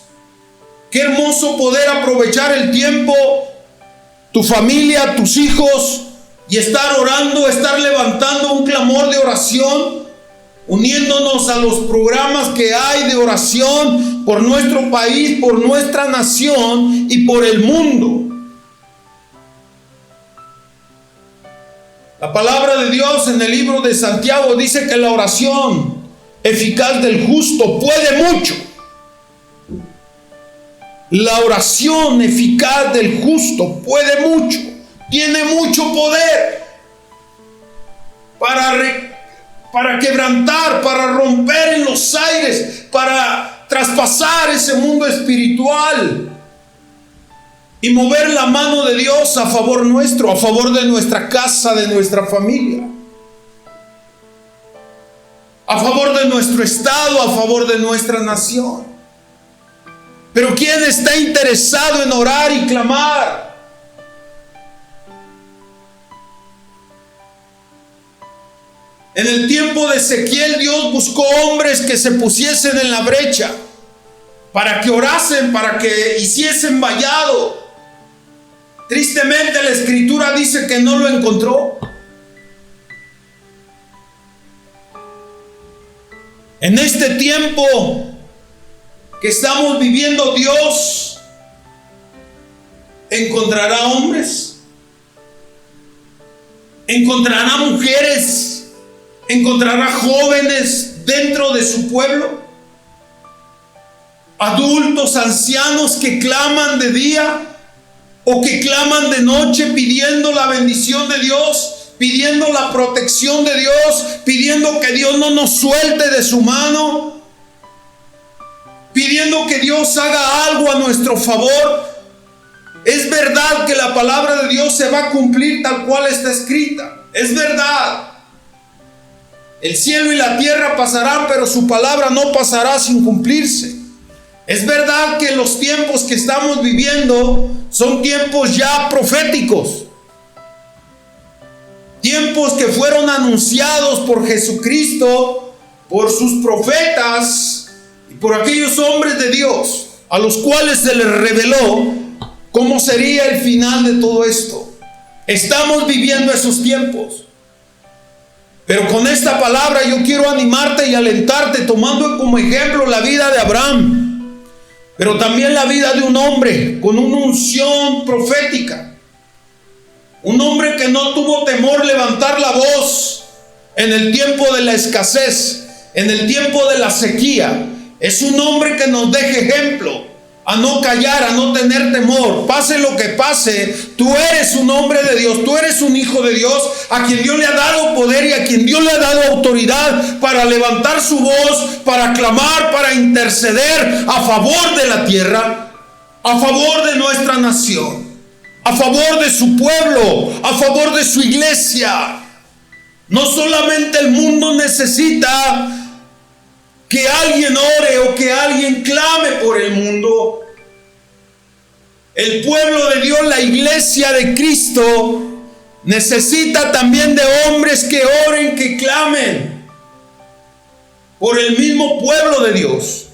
Qué hermoso poder aprovechar el tiempo, tu familia, tus hijos, y estar orando, estar levantando un clamor de oración, uniéndonos a los programas que hay de oración por nuestro país, por nuestra nación y por el mundo. La palabra de Dios en el libro de Santiago dice que la oración eficaz del justo puede mucho. La oración eficaz del justo puede mucho, tiene mucho poder para quebrantar, para romper en los aires, para traspasar ese mundo espiritual y mover la mano de Dios a favor nuestro, a favor de nuestra casa, de nuestra familia, a favor de nuestro estado, a favor de nuestra nación. Pero ¿quién está interesado en orar y clamar? En el tiempo de Ezequiel, Dios buscó hombres que se pusiesen en la brecha para que orasen, para que hiciesen vallado. Tristemente la Escritura dice que no lo encontró. En este tiempo que estamos viviendo, Dios encontrará hombres, encontrará mujeres, encontrará jóvenes dentro de su pueblo, adultos, ancianos que claman de día o que claman de noche pidiendo la bendición de Dios, pidiendo la protección de Dios, pidiendo que Dios no nos suelte de su mano, pidiendo que Dios haga algo a nuestro favor. Es verdad que la palabra de Dios se va a cumplir tal cual está escrita. Es verdad. El cielo y la tierra pasarán, pero su palabra no pasará sin cumplirse. Es verdad que los tiempos que estamos viviendo son tiempos ya proféticos. Tiempos que fueron anunciados por Jesucristo, por sus profetas, por aquellos hombres de Dios a los cuales se les reveló cómo sería el final de todo esto. Estamos viviendo esos tiempos. Pero con esta palabra yo quiero animarte y alentarte, tomando como ejemplo la vida de Abraham, pero también la vida de un hombre con una unción profética. Un hombre que no tuvo temor levantar la voz en el tiempo de la escasez, en el tiempo de la sequía. Es un hombre que nos deja ejemplo a no callar, a no tener temor. Pase lo que pase, tú eres un hombre de Dios, tú eres un hijo de Dios, a quien Dios le ha dado poder y a quien Dios le ha dado autoridad para levantar su voz, para clamar, para interceder a favor de la tierra, a favor de nuestra nación, a favor de su pueblo, a favor de su iglesia. No solamente el mundo necesita que alguien ore o que alguien clame por el mundo. El pueblo de Dios, la iglesia de Cristo, necesita también de hombres que oren, que clamen por el mismo pueblo de Dios.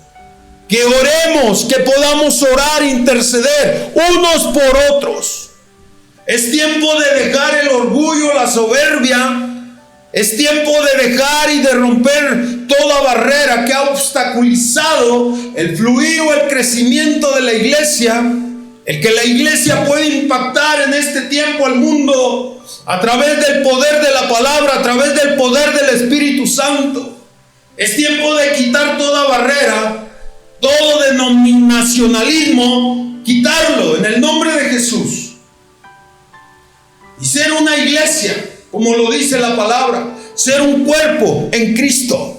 Que oremos, que podamos orar e interceder unos por otros. Es tiempo de dejar el orgullo, la soberbia. Es tiempo de dejar y de romper toda barrera que ha obstaculizado el fluir o el crecimiento de la iglesia. El que la iglesia puede impactar en este tiempo al mundo a través del poder de la palabra, a través del poder del Espíritu Santo. Es tiempo de quitar toda barrera, todo denominacionalismo, quitarlo en el nombre de Jesús. Y ser una iglesia, como lo dice la palabra, ser un cuerpo en Cristo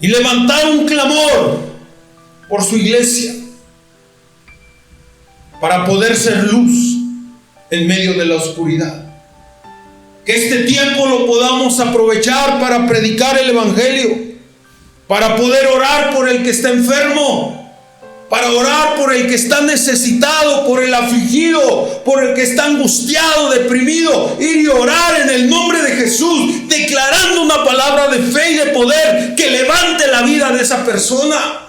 y levantar un clamor por su iglesia para poder ser luz en medio de la oscuridad. Que este tiempo lo podamos aprovechar para predicar el evangelio, para poder orar por el que está enfermo, para orar por el que está necesitado, por el afligido, por el que está angustiado, deprimido, ir y orar en el nombre de Jesús, declarando una palabra de fe y de poder que levante la vida de esa persona.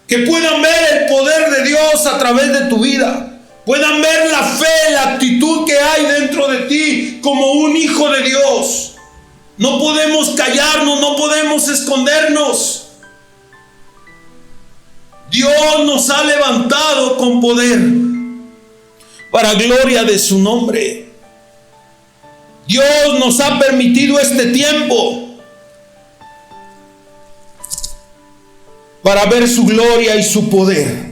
Que puedan ver el poder de Dios a través de tu vida, puedan ver la fe, la actitud que hay dentro de ti como un hijo de Dios. No podemos callarnos, no podemos escondernos. Dios nos ha levantado con poder para gloria de su nombre. Dios nos ha permitido este tiempo para ver su gloria y su poder.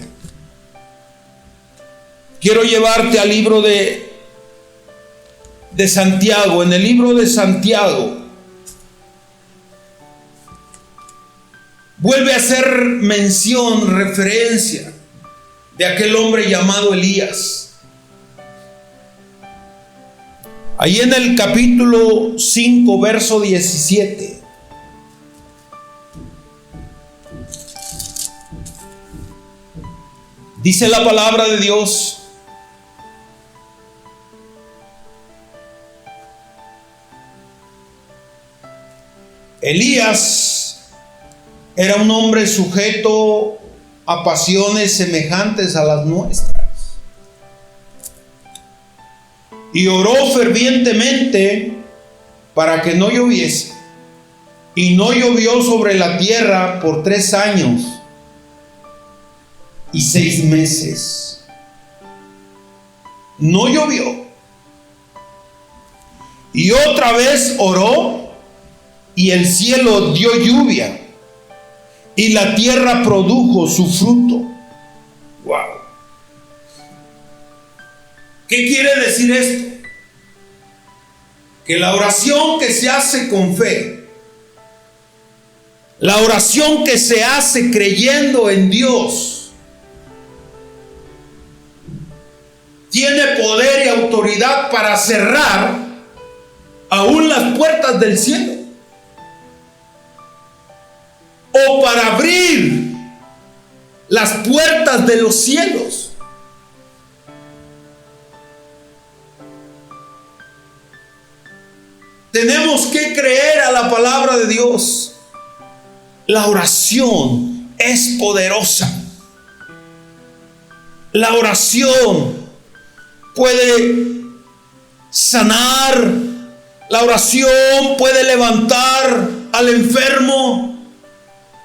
Quiero llevarte al libro de Santiago. En el libro de Santiago vuelve a hacer mención, referencia de aquel hombre llamado Elías. Ahí en el capítulo 5, verso 17. Dice la palabra de Dios: Elías era un hombre sujeto a pasiones semejantes a las nuestras, y oró fervientemente para que no lloviese, y no llovió sobre la tierra por 3 años y 6 meses. No llovió. Y otra vez oró, y el cielo dio lluvia, y la tierra produjo su fruto. Wow. ¿Qué quiere decir esto? Que la oración que se hace con fe, la oración que se hace creyendo en Dios, tiene poder y autoridad para cerrar aún las puertas del cielo, o para abrir las puertas de los cielos. Tenemos que creer a la palabra de Dios. La oración es poderosa. La oración puede sanar. La oración puede levantar al enfermo.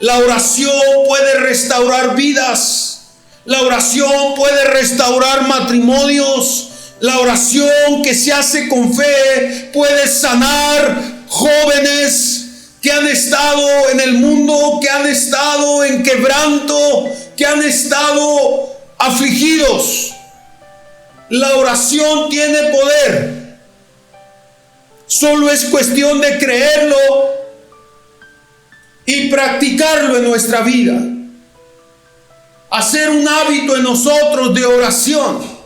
La oración puede restaurar vidas. La oración puede restaurar matrimonios. La oración que se hace con fe puede sanar jóvenes que han estado en el mundo, que han estado en quebranto, que han estado afligidos. La oración tiene poder. Solo es cuestión de creerlo y practicarlo en nuestra vida. Hacer un hábito en nosotros de oración.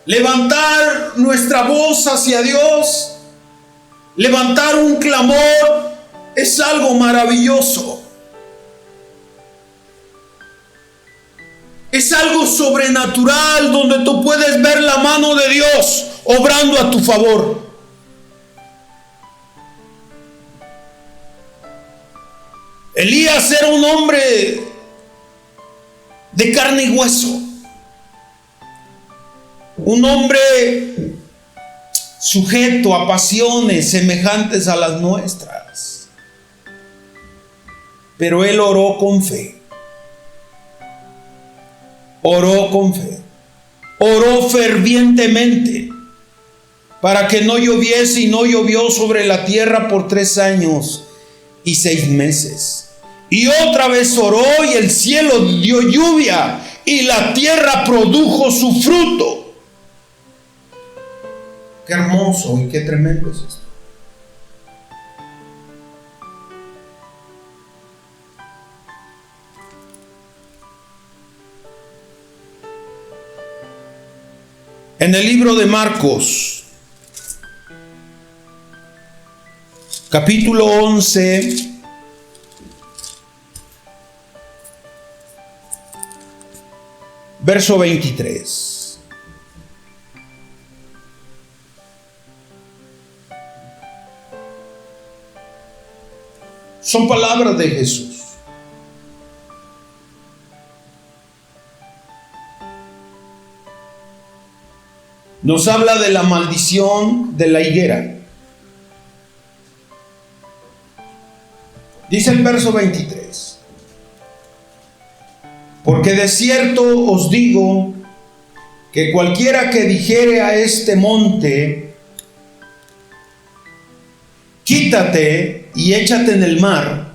Levantar nuestra voz hacia Dios, levantar un clamor, es algo maravilloso. Es algo sobrenatural donde tú puedes ver la mano de Dios obrando a tu favor. Elías era un hombre de carne y hueso. Un hombre sujeto a pasiones semejantes a las nuestras. Pero él oró con fe. Oró con fe. Oró fervientemente para que no lloviese, y no llovió sobre la tierra por 3 años y 6 meses. Y otra vez oró, y el cielo dio lluvia, y la tierra produjo su fruto. Qué hermoso y qué tremendo es esto. En el libro de Marcos, capítulo 11, verso 23. Son palabras de Jesús. Nos habla de la maldición de la higuera. Dice el verso 23. Porque de cierto os digo que cualquiera que dijere a este monte, quítate y échate en el mar,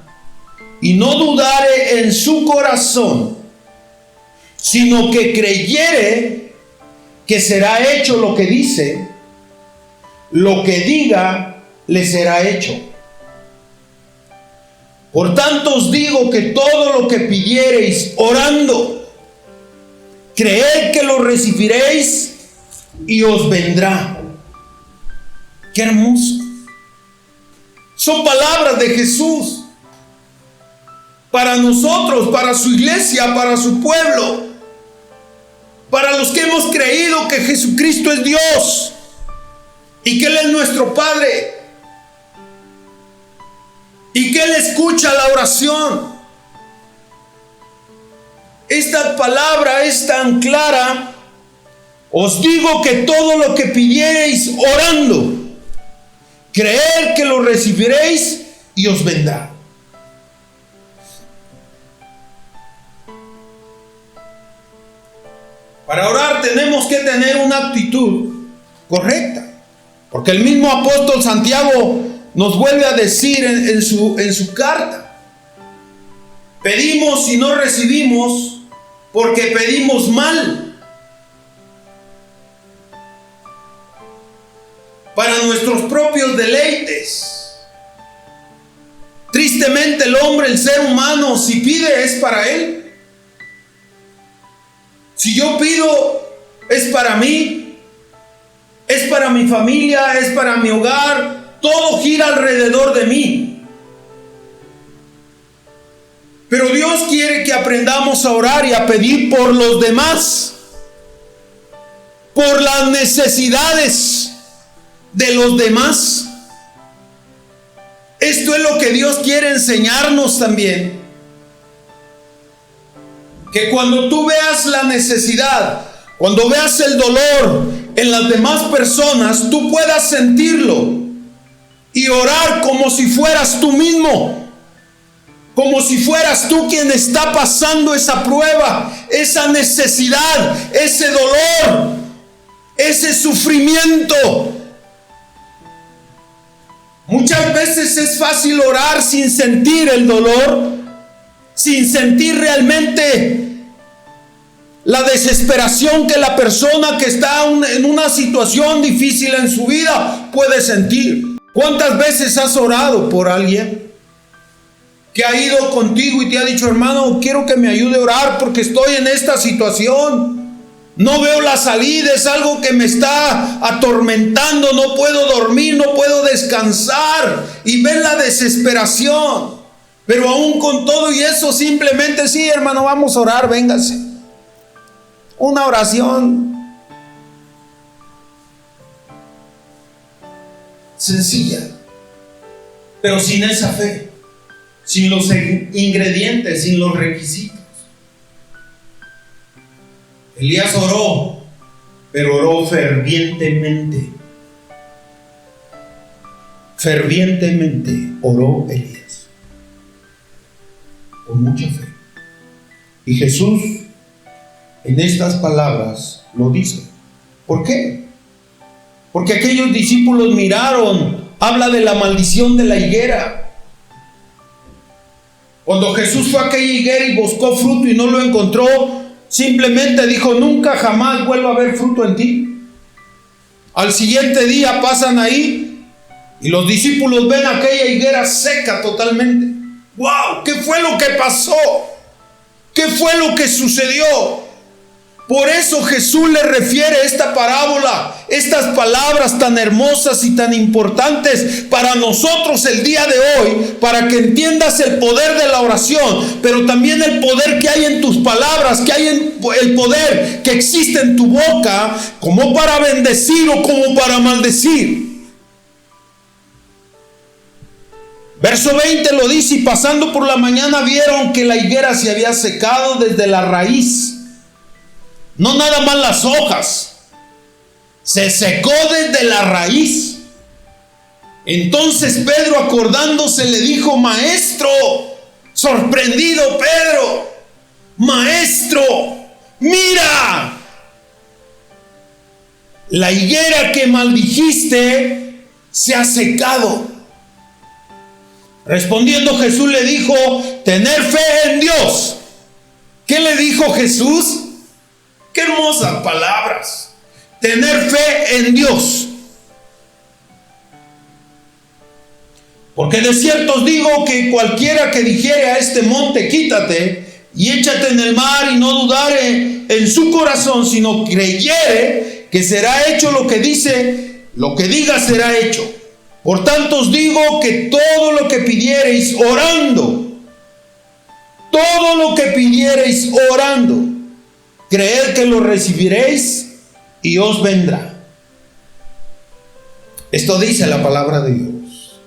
y no dudare en su corazón, sino que creyere que será hecho lo que dice, lo que diga le será hecho. Por tanto os digo que todo lo que pidiereis orando, creed que lo recibiréis y os vendrá. ¡Qué hermoso! Son palabras de Jesús para nosotros, para su iglesia, para su pueblo, para los que hemos creído que Jesucristo es Dios y que Él es nuestro Padre y que Él escucha la oración. Esta palabra es tan clara. Os digo que todo lo que pidiereis orando, creed que lo recibiréis y os vendrá. Para orar tenemos que tener una actitud correcta, porque el mismo apóstol Santiago nos vuelve a decir en su carta: pedimos y no recibimos porque pedimos mal, para nuestros propios deleites. Tristemente el hombre, el ser humano, si pide es para él. Si yo pido es para mí, es para mi familia, es para mi hogar, todo gira alrededor de mí. Pero Dios quiere que aprendamos a orar y a pedir por los demás, por las necesidades de los demás. Esto es lo que Dios quiere enseñarnos también. Que cuando tú veas la necesidad, cuando veas el dolor en las demás personas, tú puedas sentirlo y orar como si fueras tú mismo, como si fueras tú quien está pasando esa prueba, esa necesidad, ese dolor, ese sufrimiento. Muchas veces es fácil orar sin sentir el dolor, sin sentir realmente la desesperación que la persona que está en una situación difícil en su vida puede sentir. ¿Cuántas veces has orado por alguien que ha ido contigo y te ha dicho: hermano, quiero que me ayude a orar porque estoy en esta situación, no veo la salida, es algo que me está atormentando, no puedo dormir, no puedo descansar, y ven la desesperación? Pero aún con todo y eso, simplemente: sí, hermano, vamos a orar, véngase. Una oración sencilla, pero sin esa fe, sin los ingredientes, sin los requisitos. Elías oró, pero oró fervientemente. Fervientemente oró Elías, con mucha fe. Y Jesús en estas palabras lo dice. ¿Por qué? Porque aquellos discípulos miraron, habla de la maldición de la higuera. Cuando Jesús fue a aquella higuera y buscó fruto y no lo encontró, simplemente dijo: nunca jamás vuelva a haber fruto en ti. Al siguiente día pasan ahí y los discípulos ven aquella higuera seca totalmente. ¡Wow! ¿Qué fue lo que pasó? ¿Qué fue lo que sucedió? Por eso Jesús le refiere esta parábola, estas palabras tan hermosas y tan importantes para nosotros el día de hoy, para que entiendas el poder de la oración, pero también el poder que hay en tus palabras, que hay en el poder que existe en tu boca, como para bendecir o como para maldecir. Verso 20 lo dice: y pasando por la mañana vieron que la higuera se había secado desde la raíz. No nada más las hojas, se secó desde la raíz. Entonces Pedro, acordándose, le dijo: maestro, sorprendido Pedro, maestro, mira, la higuera que maldijiste se ha secado. Respondiendo Jesús le dijo: tener fe en Dios. ¿Qué le dijo Jesús? Qué hermosas palabras. Tener fe en Dios. Porque de cierto os digo que cualquiera que dijere a este monte: quítate y échate en el mar, y no dudare en su corazón, sino creyere que será hecho lo que dice, lo que diga será hecho. Por tanto os digo que todo lo que pidiereis orando, todo lo que pidiereis orando, creed que lo recibiréis y os vendrá. Esto dice la palabra de Dios.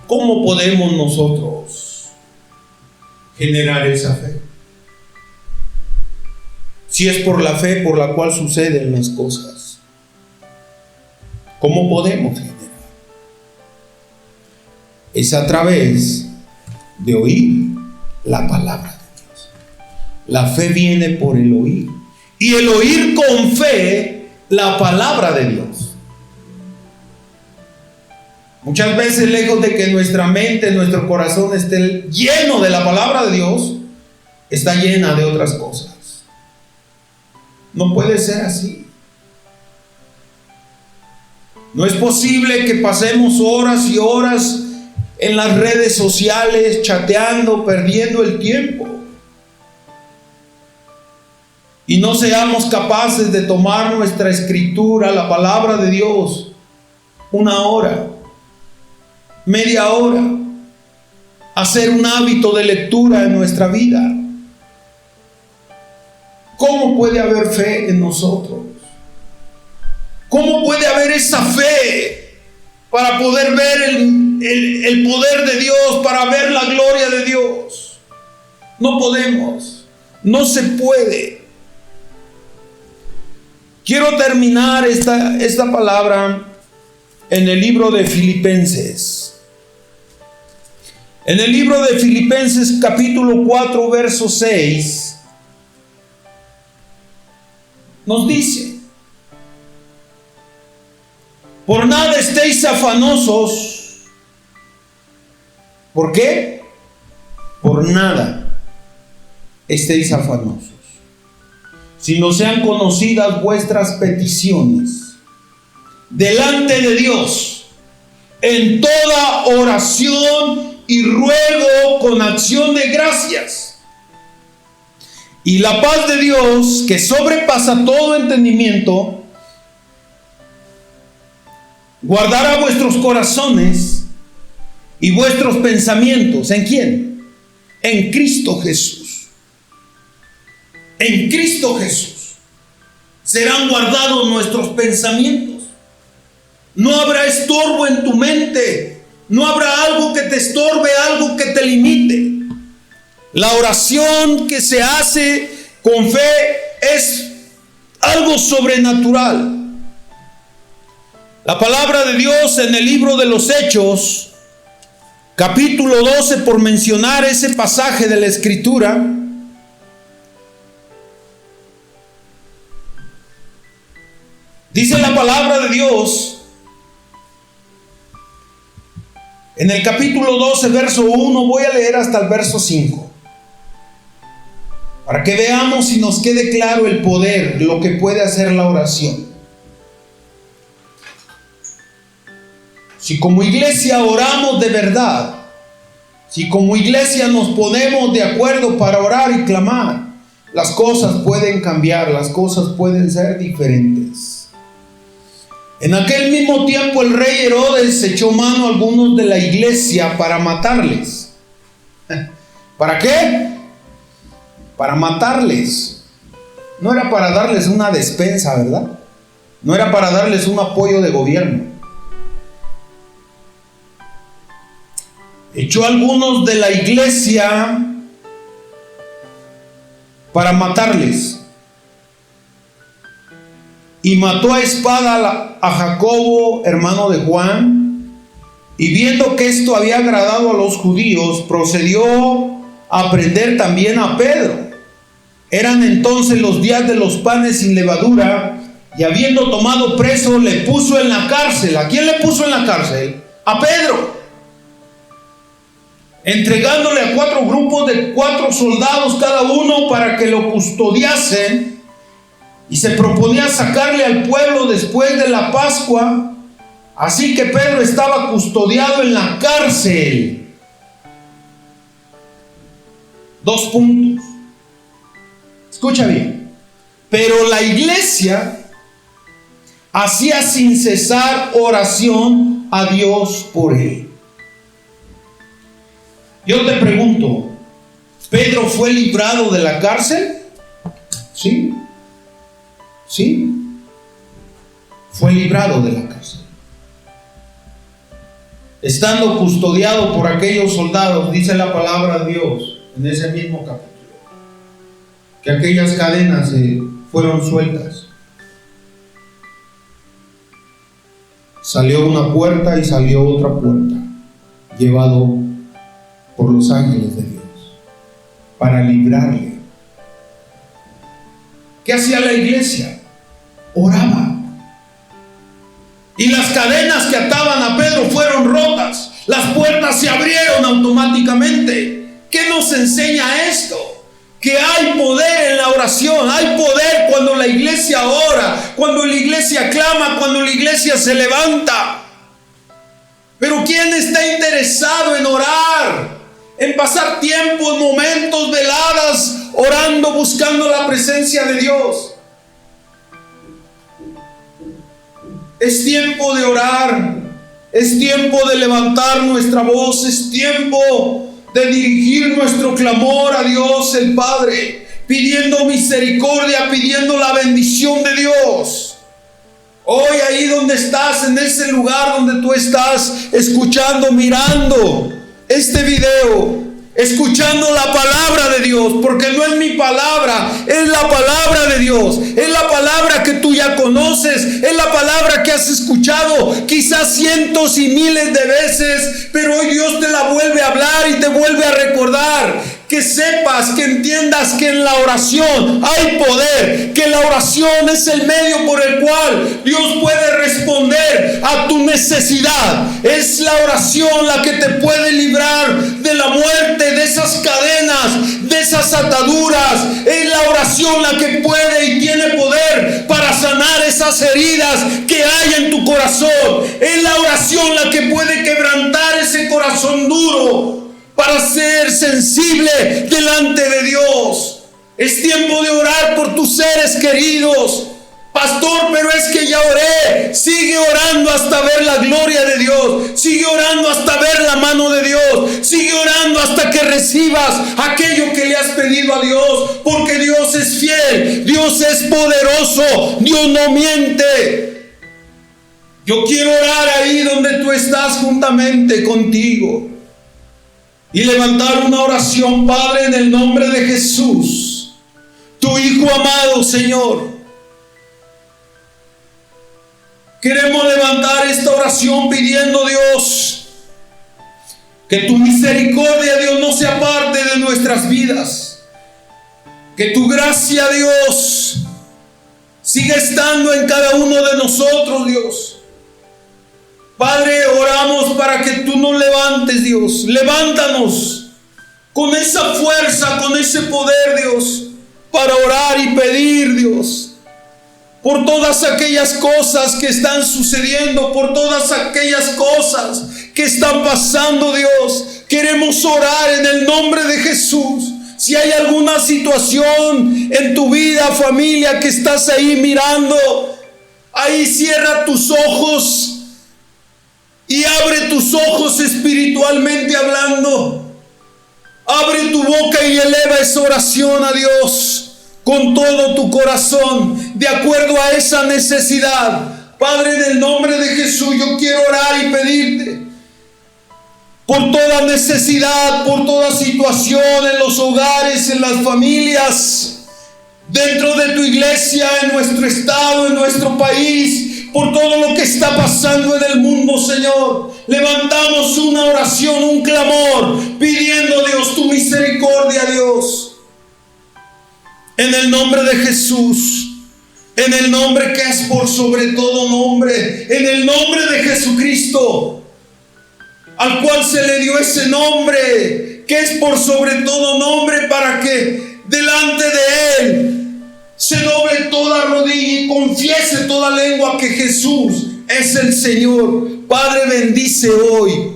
¿Cómo podemos nosotros generar esa fe? Si es por la fe por la cual suceden las cosas, ¿cómo podemos generar? Es a través de oír la palabra de Dios. La fe viene por el oír, y el oír con fe la palabra de Dios. Muchas veces, lejos de que nuestra mente, nuestro corazón esté lleno de la palabra de Dios, está llena de otras cosas. No puede ser así. No es posible que pasemos horas y horas en las redes sociales chateando, perdiendo el tiempo, y no seamos capaces de tomar nuestra escritura, la palabra de Dios, una hora, media hora, hacer un hábito de lectura en nuestra vida. ¿Cómo puede haber fe en nosotros? ¿Cómo puede haber esa fe para poder ver el poder de Dios, para ver la gloria de Dios? No podemos, no se puede. Quiero terminar esta palabra en el libro de Filipenses. En el libro de Filipenses capítulo 4 verso 6 nos dice: por nada estéis afanosos. ¿Por qué? Por nada estéis afanosos, sino sean conocidas vuestras peticiones delante de Dios en toda oración y ruego con acción de gracias. Y la paz de Dios, que sobrepasa todo entendimiento, guardará vuestros corazones y vuestros pensamientos. ¿En quién? En Cristo Jesús. En Cristo Jesús serán guardados nuestros pensamientos. No habrá estorbo en tu mente. No habrá algo que te estorbe, algo que te limite. La oración que se hace con fe es algo sobrenatural. La palabra de Dios en el libro de los Hechos, capítulo 12, por mencionar ese pasaje de la Escritura, dice la palabra de Dios en el capítulo 12, verso 1, voy a leer hasta el verso 5. Para que veamos y nos quede claro el poder, lo que puede hacer la oración. Si como iglesia oramos de verdad, si como iglesia nos ponemos de acuerdo para orar y clamar, las cosas pueden cambiar, las cosas pueden ser diferentes. En aquel mismo tiempo el rey Herodes echó mano a algunos de la iglesia para matarles. ¿Para qué? Para matarles. No era para darles una despensa, ¿verdad? No era para darles un apoyo de gobierno. Echó a algunos de la iglesia para matarles. Y mató a espada a Jacobo, hermano de Juan. Y viendo que esto había agradado a los judíos, procedió a prender también a Pedro. Eran entonces los días de los panes sin levadura, y habiendo tomado preso, le puso en la cárcel. ¿A quién le puso en la cárcel? A Pedro, entregándole a 4 grupos de 4 soldados cada uno para que lo custodiasen, y se proponía sacarle al pueblo después de la Pascua. Así que Pedro estaba custodiado en la cárcel. 2 puntos. Escucha bien. Pero la iglesia hacía sin cesar oración a Dios por él. Yo te pregunto, ¿Pedro fue librado de la cárcel? ¿Sí? ¿Sí? Fue librado de la cárcel. Estando custodiado por aquellos soldados, dice la palabra de Dios en ese mismo capítulo, que aquellas cadenas fueron sueltas. Salió una puerta y salió otra puerta, llevado por los ángeles de Dios para librarle. ¿Qué hacía la iglesia? Oraba. Y las cadenas que ataban a Pedro fueron rotas. Las puertas se abrieron automáticamente. ¿Qué nos enseña esto? Que hay poder en la oración. Hay poder cuando la iglesia ora, cuando la iglesia clama, cuando la iglesia se levanta. Pero ¿quién está interesado en orar? En pasar tiempos, momentos, veladas, orando, buscando la presencia de Dios. Es tiempo de orar, es tiempo de levantar nuestra voz, es tiempo de dirigir nuestro clamor a Dios el Padre, pidiendo misericordia, pidiendo la bendición de Dios. Hoy ahí donde estás, en ese lugar donde tú estás escuchando, mirando este video, escuchando la palabra de Dios, porque no es mi palabra, es la palabra de Dios, es la palabra que tú ya conoces, es la palabra que has escuchado quizás cientos y miles de veces, pero hoy Dios te la vuelve a hablar y te vuelve a recordar. Que sepas, que entiendas que en la oración hay poder, que la oración es el medio por el cual Dios puede responder a tu necesidad. Es la oración la que te puede librar de la muerte, de esas cadenas, de esas ataduras. Es la oración la que puede y tiene poder para sanar esas heridas que hay en tu corazón. Es la oración la que puede quebrantar ese corazón duro para ser sensible delante de Dios. Es tiempo de orar por tus seres queridos. Pastor, pero es que ya oré. Sigue orando hasta ver la gloria de Dios. Sigue orando hasta ver la mano de Dios. Sigue orando hasta que recibas aquello que le has pedido a Dios. Porque Dios es fiel. Dios es poderoso. Dios no miente. Yo quiero orar ahí donde tú estás juntamente contigo y levantar una oración, Padre, en el nombre de Jesús, tu Hijo amado, Señor. Queremos levantar esta oración pidiendo, Dios, que tu misericordia, Dios, no se aparte de nuestras vidas. Que tu gracia, Dios, siga estando en cada uno de nosotros, Dios. Padre, oramos para que tú nos levantes, Dios. Levántanos con esa fuerza, con ese poder, Dios, para orar y pedir, Dios, por todas aquellas cosas que están sucediendo, por todas aquellas cosas que están pasando, Dios. Queremos orar en el nombre de Jesús. Si hay alguna situación en tu vida, familia, que estás ahí mirando, ahí cierra tus ojos y abre tus ojos espiritualmente hablando. Abre tu boca y eleva esa oración a Dios con todo tu corazón, de acuerdo a esa necesidad. Padre, en el nombre de Jesús, yo quiero orar y pedirte por toda necesidad, por toda situación en los hogares, en las familias, dentro de tu iglesia, en nuestro estado, en nuestro país, por todo lo que está pasando en el mundo, Señor. Levantamos una oración, un clamor, pidiendo, Dios, tu misericordia, Dios. En el nombre de Jesús, en el nombre que es por sobre todo nombre, en el nombre de Jesucristo, al cual se le dio ese nombre, que es por sobre todo nombre, para que delante de Él se doble toda rodilla y confiese toda lengua que Jesús es el Señor. Padre, bendice hoy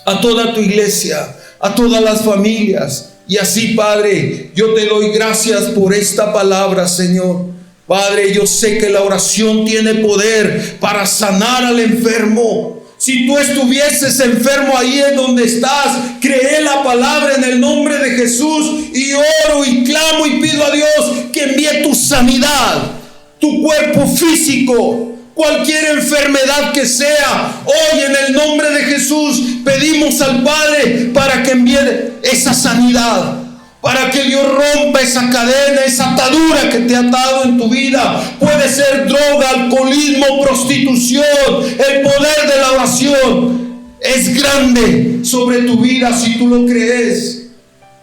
a toda tu iglesia, a todas las familias. Y así, Padre, yo te doy gracias por esta palabra, Señor. Padre, yo sé que la oración tiene poder para sanar al enfermo. Si tú estuvieses enfermo ahí en donde estás, cree la palabra en el nombre de Jesús y oro y clamo y pido a Dios que envíe tu sanidad, tu cuerpo físico, cualquier enfermedad que sea. Hoy en el nombre de Jesús pedimos al Padre para que envíe esa sanidad, para que Dios rompa esa cadena, esa atadura que te ha atado en tu vida. Puede ser droga, alcoholismo, prostitución. El poder de la oración es grande sobre tu vida si tú lo crees.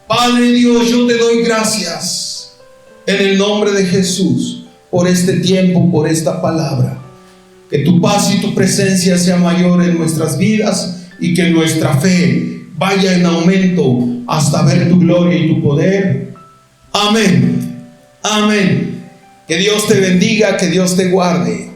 Padre Dios, yo te doy gracias en el nombre de Jesús por este tiempo, por esta palabra. Que tu paz y tu presencia sea mayor en nuestras vidas y que nuestra fe vaya en aumento hasta ver tu gloria y tu poder. Amén. Amén. Que Dios te bendiga, que Dios te guarde.